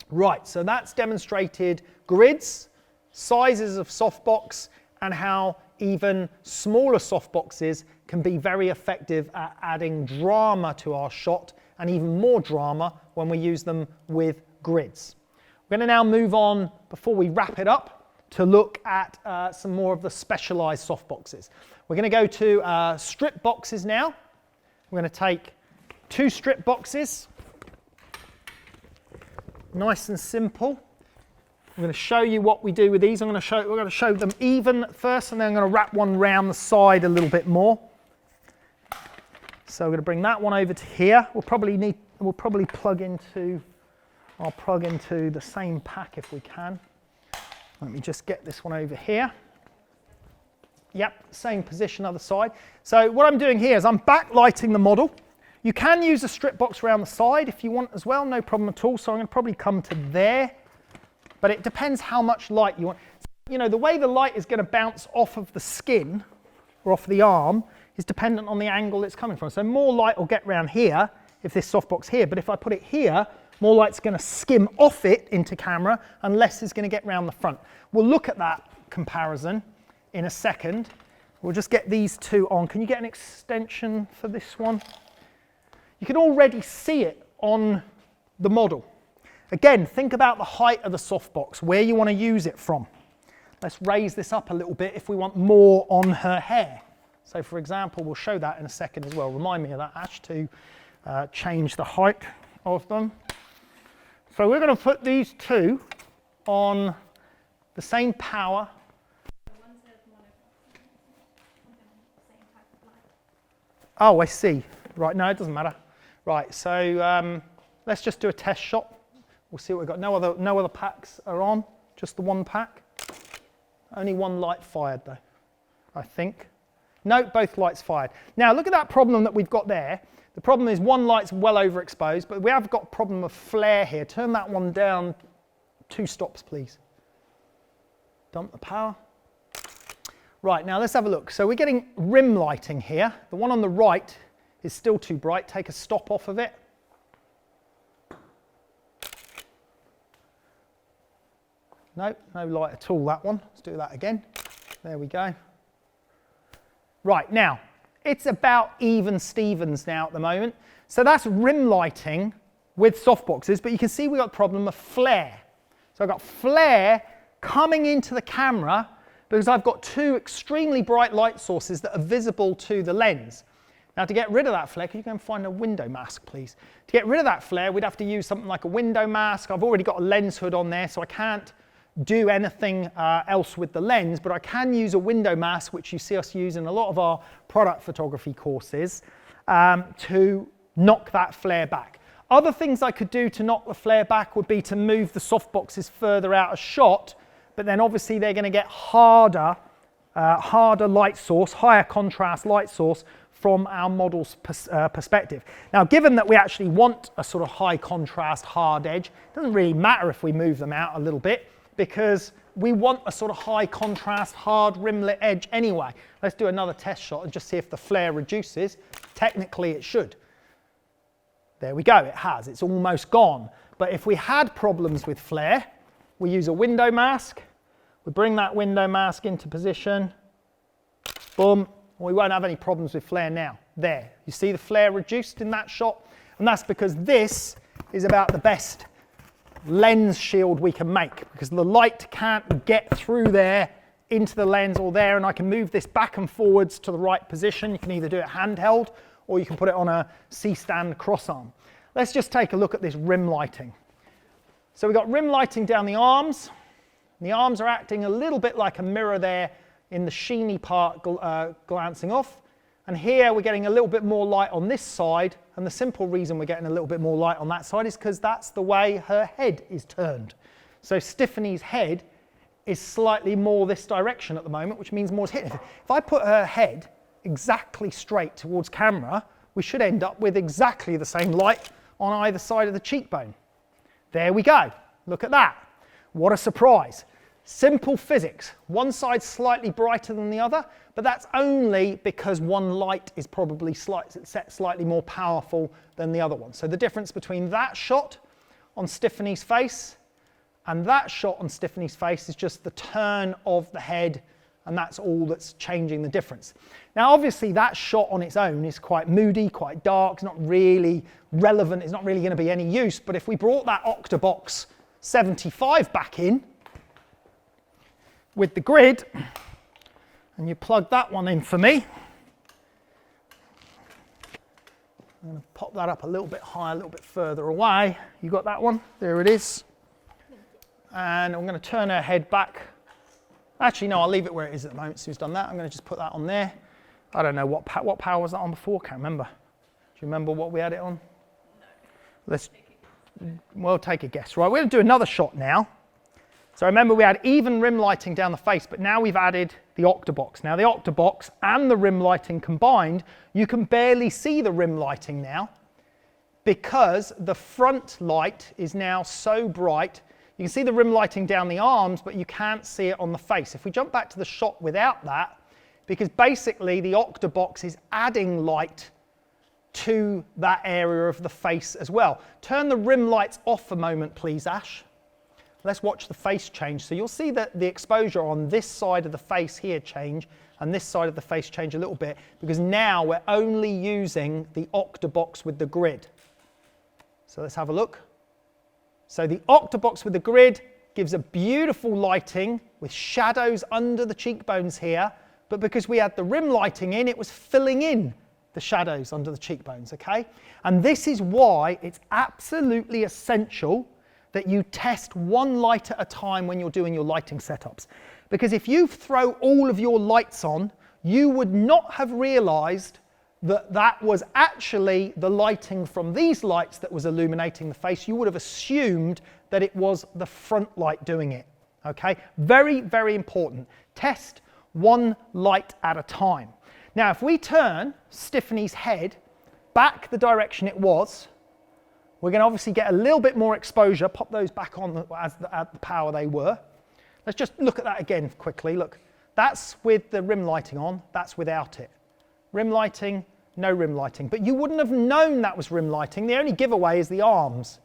Right, so that's demonstrated grids, sizes of softbox, and how even smaller softboxes can be very effective at adding drama to our shot, and even more drama when we use them with grids. We're going to now move on, before we wrap it up, to look at some more of the specialized softboxes. We're going to go to strip boxes now. We're going to take 2 strip boxes, nice and simple. I'm going to show you what we do with these. We're going to show them even first, and then I'm going to wrap one round the side a little bit more. So we're going to bring that one over to here. We'll probably plug into. I'll plug into the same pack if we can. Let me just get this one over here. Yep, same position other side. So what I'm doing here is I'm backlighting the model. You can use a strip box around the side if you want as well, no problem at all. So I'm going to probably come to there, but it depends how much light you want. You know, the way the light is going to bounce off of the skin or off the arm is dependent on the angle it's coming from. So more light will get round here if this softbox here, but if I put it here, more light's going to skim off it into camera and less is going to get round the front. We'll look at that comparison in a second. We'll just get these 2 on. Can you get an extension for this one? You can already see it on the model. Again, think about the height of the softbox, where you want to use it from. Let's raise this up a little bit if we want more on her hair. So for example, we'll show that in a second as well. Remind me of that, Ash, to change the height of them. So we're going to put these 2 on the same power. Oh, I see. Right, no, it doesn't matter. Right, so let's just do a test shot. We'll see what we've got. No other packs are on, just the one pack. Only one light fired though, I think. No, both lights fired. Now look at that problem that we've got there. The problem is one light's well overexposed, but we have got a problem of flare here. Turn that one down 2 stops, please. Dump the power. Right, now let's have a look. So we're getting rim lighting here. The one on the right is still too bright. Take a stop off of it. No light at all, that one. Let's do that again. There we go. Right, now, it's about even Stevens now at the moment. So that's rim lighting with softboxes, but you can see we've got the problem of flare. So I've got flare coming into the camera because I've got 2 extremely bright light sources that are visible to the lens. Now to get rid of that flare, can you go and find a window mask, please? To get rid of that flare, we'd have to use something like a window mask. I've already got a lens hood on there, so I can't do anything else with the lens, but I can use a window mask, which you see us use in a lot of our product photography courses, to knock that flare back. Other things I could do to knock the flare back would be to move the softboxes further out of shot, but then obviously they're going to get harder light source, higher contrast light source from our model's perspective. Now, given that we actually want a sort of high contrast hard edge, it doesn't really matter if we move them out a little bit, because we want a sort of high contrast hard rimlet edge anyway. Let's do another test shot and just see if the flare reduces. Technically it should. There we go, it has, it's almost gone. But if we had problems with flare, we use a window mask, we bring that window mask into position, boom, we won't have any problems with flare now. There, you see the flare reduced in that shot? And that's because this is about the best lens shield we can make, because the light can't get through there into the lens or there, and I can move this back and forwards to the right position. You can either do it handheld or you can put it on a C-stand cross-arm. Let's just take a look at this rim lighting. So we've got rim lighting down the arms. The arms are acting a little bit like a mirror there in the sheeny part glancing off, and here we're getting a little bit more light on this side and the simple reason we're getting a little bit more light on that side is because that's the way her head is turned. So Stephanie's head is slightly more this direction at the moment, which means more is hitting. If I put her head exactly straight towards camera, we should end up with exactly the same light on either side of the cheekbone. There we go. Look at that. What a surprise. Simple physics. One side's slightly brighter than the other, but that's only because one light is probably set slightly more powerful than the other one. So the difference between that shot on Stephanie's face and that shot on Stephanie's face is just the turn of the head, and that's all that's changing the difference. Now obviously that shot on its own is quite moody, quite dark, it's not really relevant, it's not really going to be any use, but if we brought that Octabox 75 back in with the grid, and you plug that one in for me, I'm going to pop that up a little bit higher, a little bit further away. You got that one? There it is. And I'm going to turn her head back. Actually, no, I'll leave it where it is at the moment. So we've done that. I'm going to just put that on there. I don't know what power was that on before. Can't remember. Do you remember what we had it on? No. We'll take a guess. Right, we're going to do another shot now. So remember we had even rim lighting down the face, but now we've added the Octabox. Now the Octabox and the rim lighting combined, you can barely see the rim lighting now because the front light is now so bright. You can see the rim lighting down the arms, but you can't see it on the face. If we jump back to the shot without that, because basically the Octabox is adding light to that area of the face as well. Turn the rim lights off a moment, please, Ash. Let's watch the face change. So you'll see that the exposure on this side of the face here change, and this side of the face change a little bit, because now we're only using the Octabox with the grid. So let's have a look. So the Octabox with the grid gives a beautiful lighting with shadows under the cheekbones here, but because we had the rim lighting in, it was filling in the shadows under the cheekbones, okay? And this is why it's absolutely essential that you test one light at a time when you're doing your lighting setups. Because if you throw all of your lights on, you would not have realized that that was actually the lighting from these lights that was illuminating the face. You would have assumed that it was the front light doing it, okay? Very, very important. Test one light at a time. Now, if we turn Stephanie's head back the direction it was, we're going to obviously get a little bit more exposure. Pop those back on at the power they were. Let's just look at that again quickly. Look, that's with the rim lighting on, that's without it. Rim lighting, no rim lighting. But you wouldn't have known that was rim lighting. The only giveaway is the arms.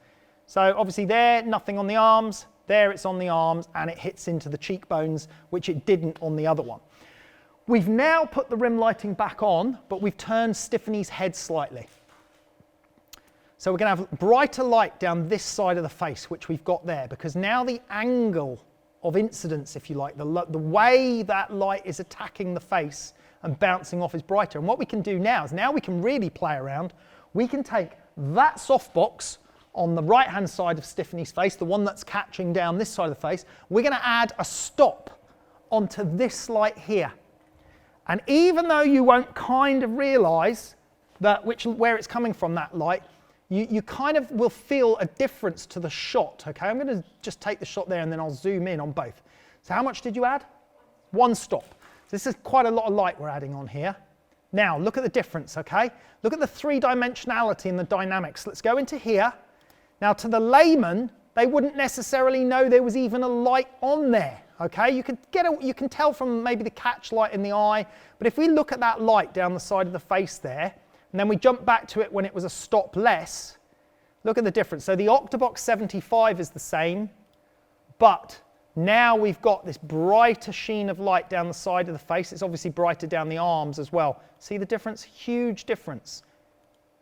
So obviously there, nothing on the arms. There it's on the arms, and it hits into the cheekbones, which it didn't on the other one. We've now put the rim lighting back on, but we've turned Stephanie's head slightly. So we're going to have brighter light down this side of the face, which we've got there, because now the angle of incidence, if you like, the way that light is attacking the face and bouncing off is brighter. And what we can do now is we can really play around. We can take that softbox on the right-hand side of Stephanie's face, the one that's catching down this side of the face. We're going to add a stop onto this light here. And even though you won't kind of realise that where it's coming from, that light, you kind of will feel a difference to the shot, okay? I'm going to just take the shot there and then I'll zoom in on both. So how much did you add? One stop. So this is quite a lot of light we're adding on here. Now, look at the difference, okay? Look at the three-dimensionality and the dynamics. Let's go into here. Now, to the layman, they wouldn't necessarily know there was even a light on there, okay? You can tell from maybe the catch light in the eye, but if we look at that light down the side of the face there, and then we jump back to it when it was a stop less, look at the difference. So the Octabox 75 is the same, but now we've got this brighter sheen of light down the side of the face. It's obviously brighter down the arms as well. See the difference? Huge difference.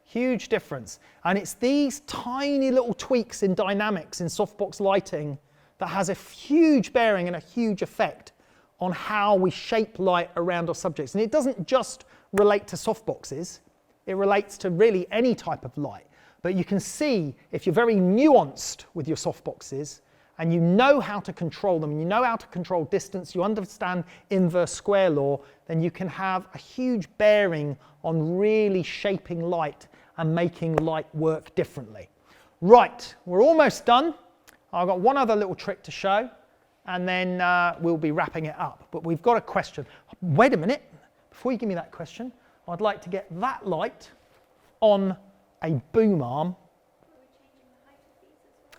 Huge difference. And it's these tiny little tweaks in dynamics in softbox lighting that has a huge bearing and a huge effect on how we shape light around our subjects. And it doesn't just relate to softboxes. It relates to really any type of light. But you can see if you're very nuanced with your softboxes and you know how to control them, you know how to control distance, you understand inverse square law, then you can have a huge bearing on really shaping light and making light work differently. Right, we're almost done. I've got one other little trick to show, and then we'll be wrapping it up. But we've got a question. Wait a minute, before you give me that question, I'd like to get that light on a boom arm.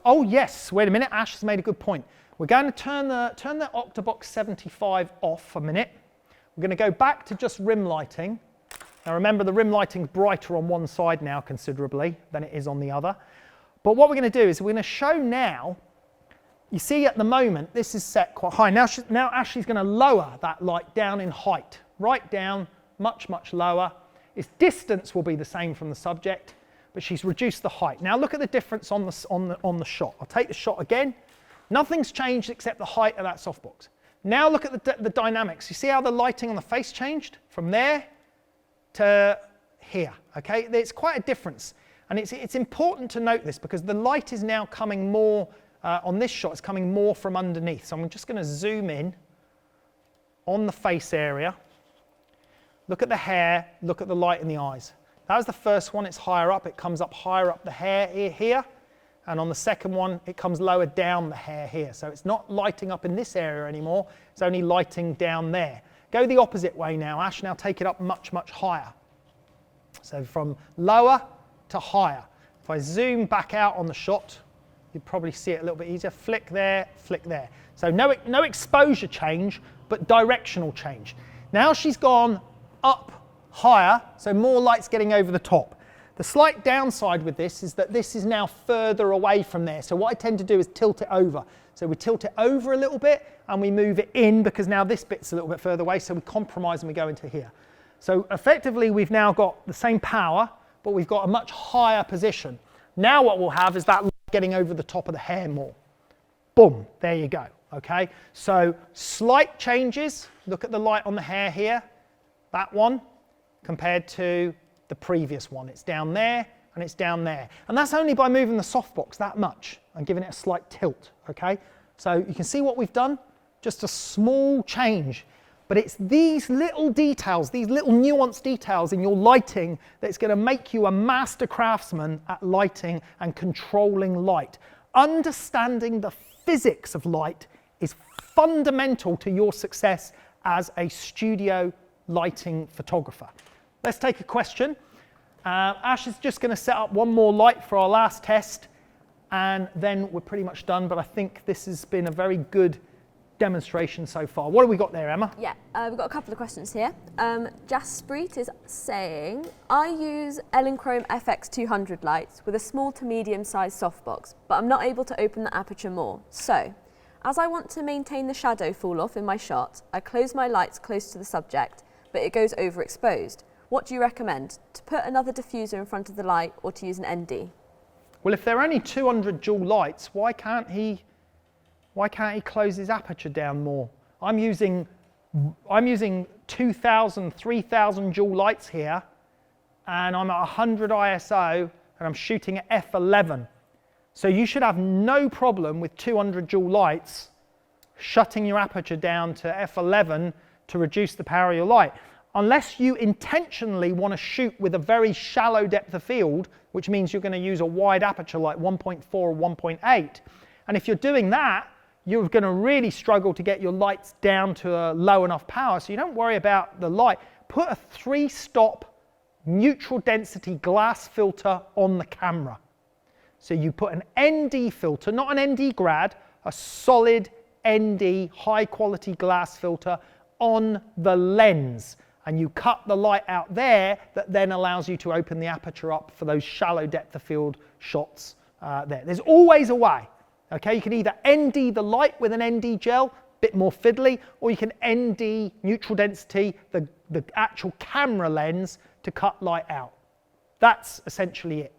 Oh yes, wait a minute, Ash has made a good point. We're going to turn the Octabox 75 off for a minute. We're going to go back to just rim lighting. Now remember, the rim lighting's brighter on one side now considerably than it is on the other. But what we're going to do is we're going to show now, you see at the moment this is set quite high. Now Ashley's going to lower that light down in height, right down, much, much lower. Its distance will be the same from the subject, but she's reduced the height. Now look at the difference on the shot. I'll take the shot again. Nothing's changed except the height of that softbox. Now look at the dynamics. You see how the lighting on the face changed from there to here, okay? It's quite a difference. And it's important to note this because the light is now coming more, on this shot, it's coming more from underneath. So I'm just going to zoom in on the face area. Look at the hair, look at the light in the eyes. That was the first one, it's higher up. It comes up higher up the hair here. And on the second one, it comes lower down the hair here. So it's not lighting up in this area anymore. It's only lighting down there. Go the opposite way now, Ash. Now take it up much, much higher. So from lower to higher. If I zoom back out on the shot, you'd probably see it a little bit easier. Flick there, flick there. So no exposure change, but directional change. Now she's gone up higher, so more light's getting over the top. The slight downside with this is that this is now further away from there. So what I tend to do is tilt it over. So we tilt it over a little bit and we move it in because now this bit's a little bit further away, so we compromise and we go into here. So effectively we've now got the same power, but we've got a much higher position. Now what we'll have is that light getting over the top of the hair more. Boom, there you go, okay? So slight changes. Look at the light on the hair here, that one, compared to the previous one. It's down there and it's down there. And that's only by moving the softbox that much and giving it a slight tilt, okay? So you can see what we've done, just a small change. But it's these little details, these little nuanced details in your lighting that's going to make you a master craftsman at lighting and controlling light. Understanding the physics of light is fundamental to your success as a studio lighting photographer. Let's take a question. Ash is just going to set up one more light for our last test and then we're pretty much done, but I think this has been a very good demonstration so far. What have we got there, Emma? Yeah, we've got a couple of questions here. Jaspreet is saying, I use Elinchrom FX200 lights with a small to medium sized softbox, but I'm not able to open the aperture more. So, as I want to maintain the shadow fall off in my shot, I close my lights close to the subject, but it goes overexposed. What do you recommend? To put another diffuser in front of the light or to use an ND? Well, if they're only 200 joule lights, why can't he close his aperture down more? I'm using 2,000, 3,000 joule lights here, and I'm at 100 ISO, and I'm shooting at f11. So you should have no problem with 200 joule lights shutting your aperture down to f11 to reduce the power of your light. Unless you intentionally want to shoot with a very shallow depth of field, which means you're going to use a wide aperture like 1.4 or 1.8. And if you're doing that, you're going to really struggle to get your lights down to a low enough power, so you don't worry about the light. Put a 3-stop neutral density glass filter on the camera. So you put an ND filter, not an ND grad, a solid ND high quality glass filter on the lens. And you cut the light out there that then allows you to open the aperture up for those shallow depth of field shots there. There's always a way. Okay, you can either ND the light with an ND gel, bit more fiddly, or you can ND neutral density, the actual camera lens to cut light out. That's essentially it.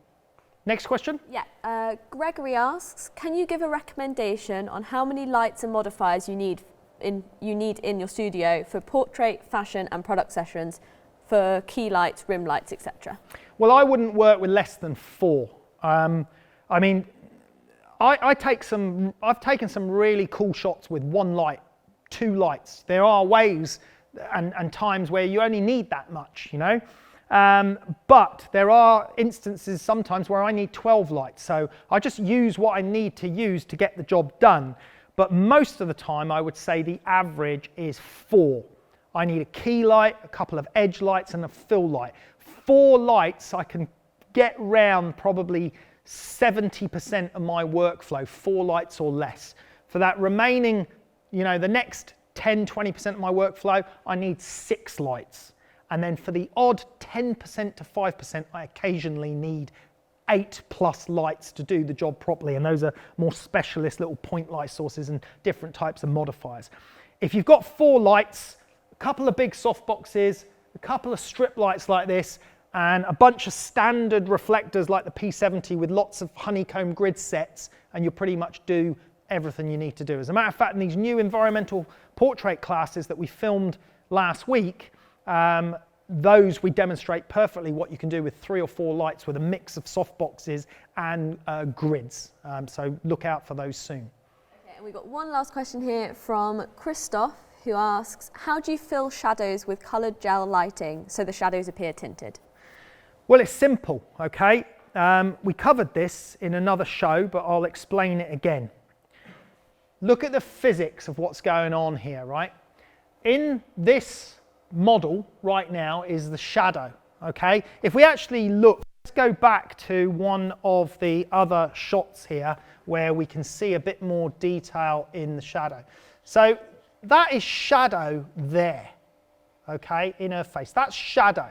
Next question? Yeah, Gregory asks, can you give a recommendation on how many lights and modifiers you need in your studio for portrait, fashion and product sessions, for key lights, rim lights, etc.? Well, I wouldn't work with less than 4. I mean, I've taken some really cool shots with 1 light, 2 lights. There are ways and times where you only need that much, you know. But there are instances sometimes where I need 12 lights, so I just use what I need to use to get the job done. But most of the time I would say the average is 4. I need a key light, a couple of edge lights and a fill light. 4 lights I can get round probably 70% of my workflow, 4 lights or less. For that remaining, the next 10-20% of my workflow, I need 6 lights. And then for the odd 10% to 5%, I occasionally need 8+ lights to do the job properly. And those are more specialist little point light sources and different types of modifiers. If you've got 4 lights, a couple of big softboxes, a couple of strip lights like this, and a bunch of standard reflectors like the P70 with lots of honeycomb grid sets, and you'll pretty much do everything you need to do. As a matter of fact, in these new environmental portrait classes that we filmed last week, those we demonstrate perfectly what you can do with 3 or 4 lights with a mix of softboxes and grids. So look out for those soon. Okay, and we've got one last question here from Christoph, who asks, how do you fill shadows with coloured gel lighting so the shadows appear tinted? Well, it's simple, okay? We covered this in another show, but I'll explain it again. Look at the physics of what's going on here, right? In this model right now is the shadow, okay? If we actually look, let's go back to one of the other shots here where we can see a bit more detail in the shadow. So that is shadow there, okay, in her face. That's shadow.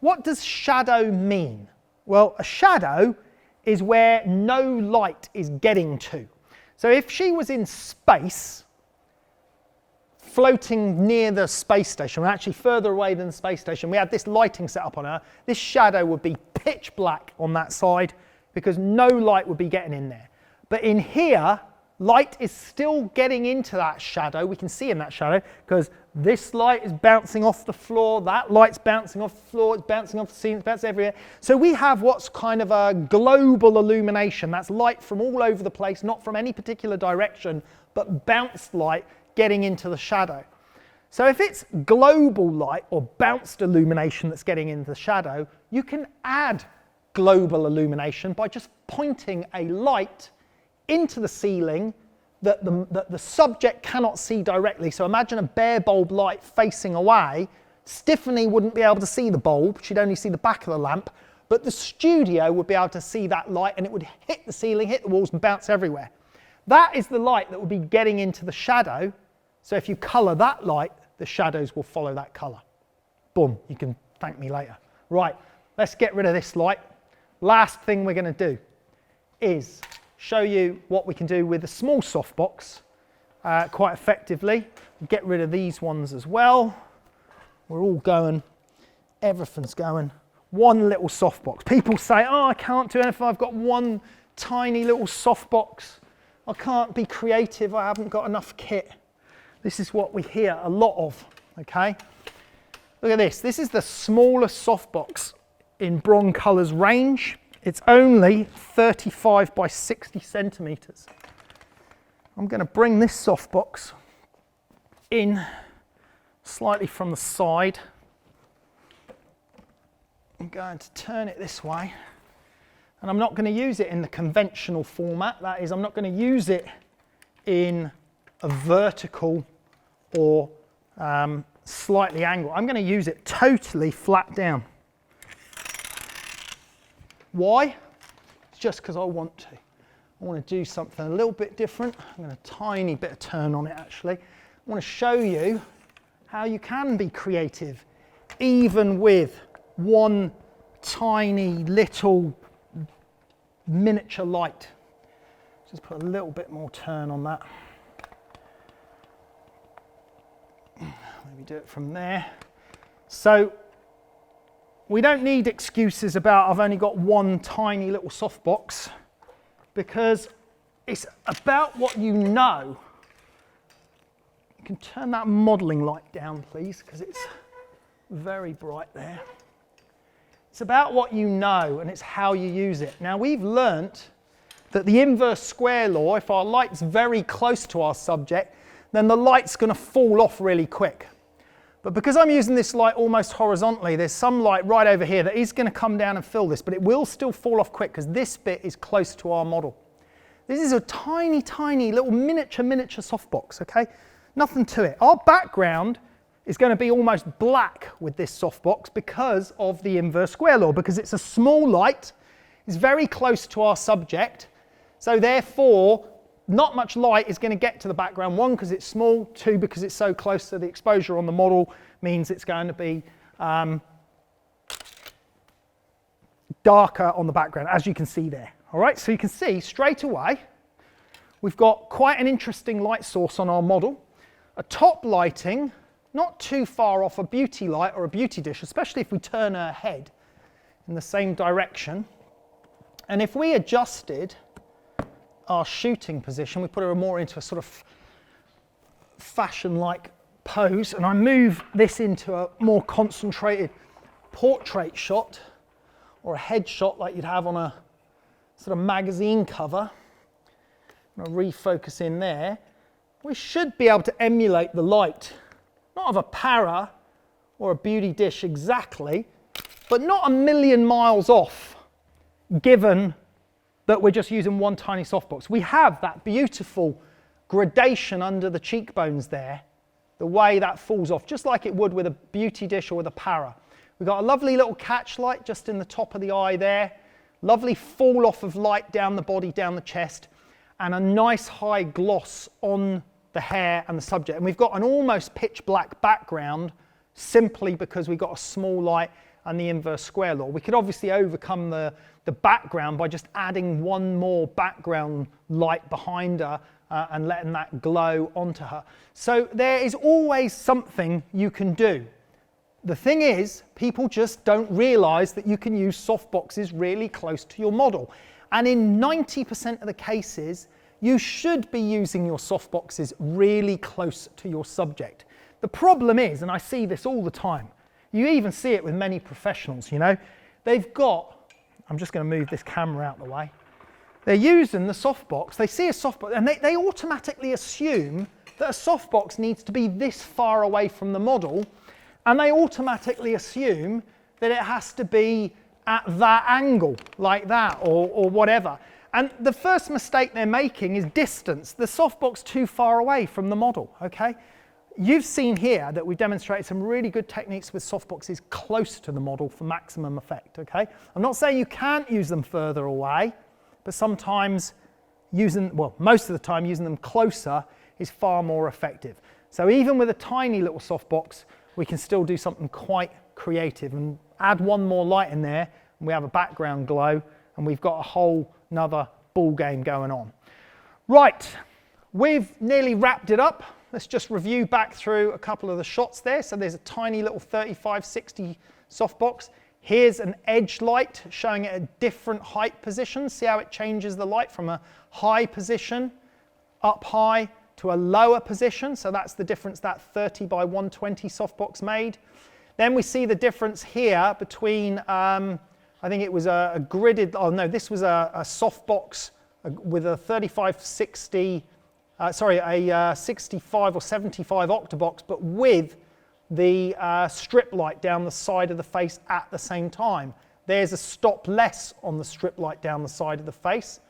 What does shadow mean? Well, a shadow is where no light is getting to. So if she was in space, floating near the space station, or actually further away than the space station, we had this lighting set up on her, this shadow would be pitch black on that side because no light would be getting in there. But in here, light is still getting into that shadow. We can see in that shadow because this light is bouncing off the floor, that light's bouncing off the floor, it's bouncing off the ceiling, it's bouncing everywhere. So we have what's kind of a global illumination. That's light from all over the place, not from any particular direction, but bounced light getting into the shadow. So if it's global light or bounced illumination that's getting into the shadow, you can add global illumination by just pointing a light into the ceiling that the subject cannot see directly. So imagine a bare bulb light facing away. Stephanie wouldn't be able to see the bulb, she'd only see the back of the lamp, but the studio would be able to see that light and it would hit the ceiling, hit the walls and bounce everywhere. That is the light that will be getting into the shadow. So if you colour that light, the shadows will follow that colour. Boom, you can thank me later. Right, let's get rid of this light. Last thing we're going to do is show you what we can do with a small softbox quite effectively. Get rid of these ones as well. We're all going, everything's going. One little softbox. People say, oh, I can't do anything, I've got one tiny little softbox. I can't be creative, I haven't got enough kit. This is what we hear a lot of, okay? Look at this. This is the smallest softbox in Broncolor's range. It's only 35 by 60 centimetres. I'm going to bring this softbox in slightly from the side. I'm going to turn it this way. And I'm not going to use it in the conventional format. That is, I'm not going to use it in a vertical or slightly angled. I'm going to use it totally flat down. Why? It's just because I want to. I want to do something a little bit different. I'm going to tiny bit of turn on it actually. I want to show you how you can be creative even with one tiny little miniature light. Just put a little bit more turn on that. Maybe do it from there. So we don't need excuses about I've only got one tiny little softbox, because it's about what you know. You can turn that modelling light down please, because it's very bright there. It's about what you know and it's how you use it. Now we've learnt that the inverse square law, if our light's very close to our subject, then the light's going to fall off really quick. But because I'm using this light almost horizontally, there's some light right over here that is going to come down and fill this, but it will still fall off quick because this bit is close to our model. This is a tiny, tiny little miniature softbox, okay? Nothing to it. Our background is going to be almost black with this softbox because of the inverse square law, because it's a small light, it's very close to our subject, so therefore not much light is going to get to the background. One, because it's small. Two, because it's so close to the exposure on the model means it's going to be darker on the background, as you can see there. All right, so you can see straight away we've got quite an interesting light source on our model. A top lighting, not too far off a beauty light or a beauty dish, especially if we turn her head in the same direction. And if we adjusted our shooting position, we put her more into a sort of fashion-like pose, and I move this into a more concentrated portrait shot or a head shot like you'd have on a sort of magazine cover. I'm going to refocus in there. We should be able to emulate the light, not of a para or a beauty dish exactly, but not a million miles off, given that we're just using one tiny softbox. We have that beautiful gradation under the cheekbones there, the way that falls off, just like it would with a beauty dish or with a para. We've got a lovely little catch light just in the top of the eye there, lovely fall off of light down the body, down the chest, and a nice high gloss on the hair and the subject. And we've got an almost pitch black background simply because we've got a small light and the inverse square law. We could obviously overcome the background by just adding one more background light behind her and letting that glow onto her. So there is always something you can do. The thing is, people just don't realise that you can use softboxes really close to your model. And in 90% of the cases, you should be using your softboxes really close to your subject. The problem is, and I see this all the time, you even see it with many professionals, you know, they've got, I'm just going to move this camera out of the way, they're using the softbox, they see a softbox, and they automatically assume that a softbox needs to be this far away from the model, and they automatically assume that it has to be at that angle, like that, or whatever. And the first mistake they're making is distance. The softbox too far away from the model, okay? You've seen here that we've demonstrated some really good techniques with softboxes close to the model for maximum effect, okay? I'm not saying you can't use them further away, but sometimes most of the time using them closer is far more effective. So even with a tiny little softbox, we can still do something quite creative and add one more light in there, and we have a background glow, and we've got a whole another ball game going on. Right, we've nearly wrapped it up. Let's just review back through a couple of the shots there. So there's a tiny little 35-60 softbox. Here's an edge light showing it at different height positions. See how it changes the light from a high position, up high, to a lower position. So that's the difference that 30 by 120 softbox made. Then we see the difference here between, I think it was a gridded, oh no, this was a softbox with a 35-60, a 65 or 75 octabox, but with the strip light down the side of the face at the same time. There's a stop less on the strip light down the side of the face.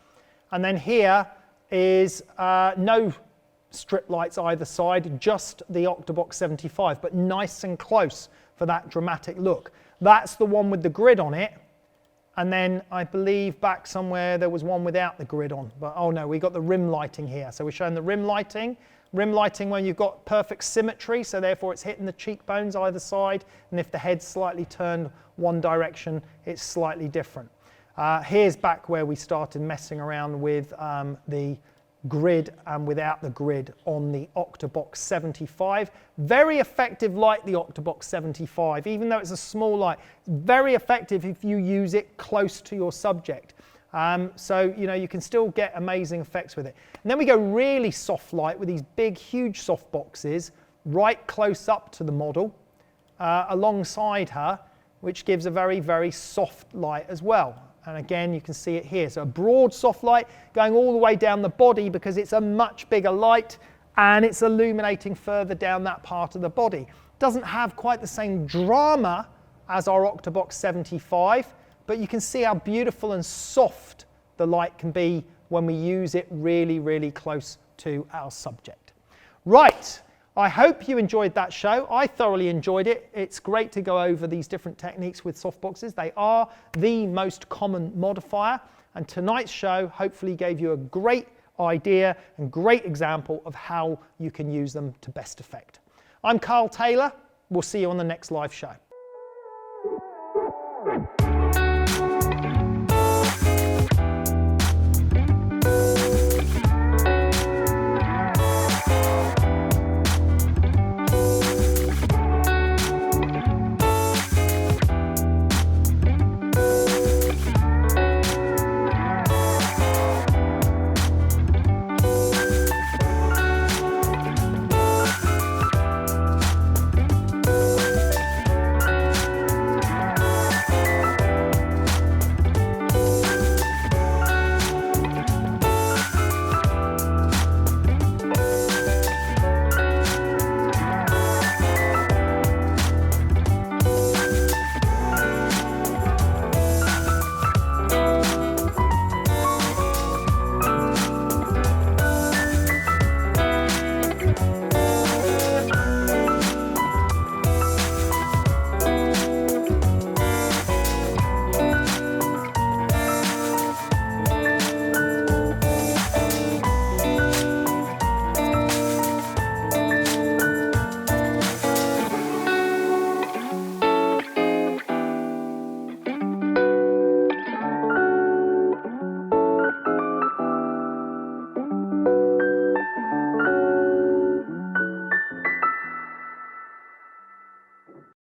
And then here is no strip lights either side, just the octabox 75, but nice and close for that dramatic look. That's the one with the grid on it. And then I believe back somewhere there was one without the grid on, but oh no, we got the rim lighting here. So we're showing the rim lighting when you've got perfect symmetry, so therefore it's hitting the cheekbones either side, and if the head's slightly turned one direction, it's slightly different. Here's back where we started messing around with the grid and without the grid on the octabox 75. Very effective light, the octabox 75, even though it's a small light. Very effective if you use it close to your subject. So you know you can still get amazing effects with it. And then we go really soft light with these big, huge soft boxes right close up to the model, alongside her, which gives a very, very soft light as well. And again, you can see it here. So a broad soft light going all the way down the body because it's a much bigger light and it's illuminating further down that part of the body. Doesn't have quite the same drama as our Octabox 75, but you can see how beautiful and soft the light can be when we use it really, really close to our subject. Right, I hope you enjoyed that show. I thoroughly enjoyed it. It's great to go over these different techniques with softboxes. They are the most common modifier, and tonight's show hopefully gave you a great idea and great example of how you can use them to best effect. I'm Carl Taylor. We'll see you on the next live show.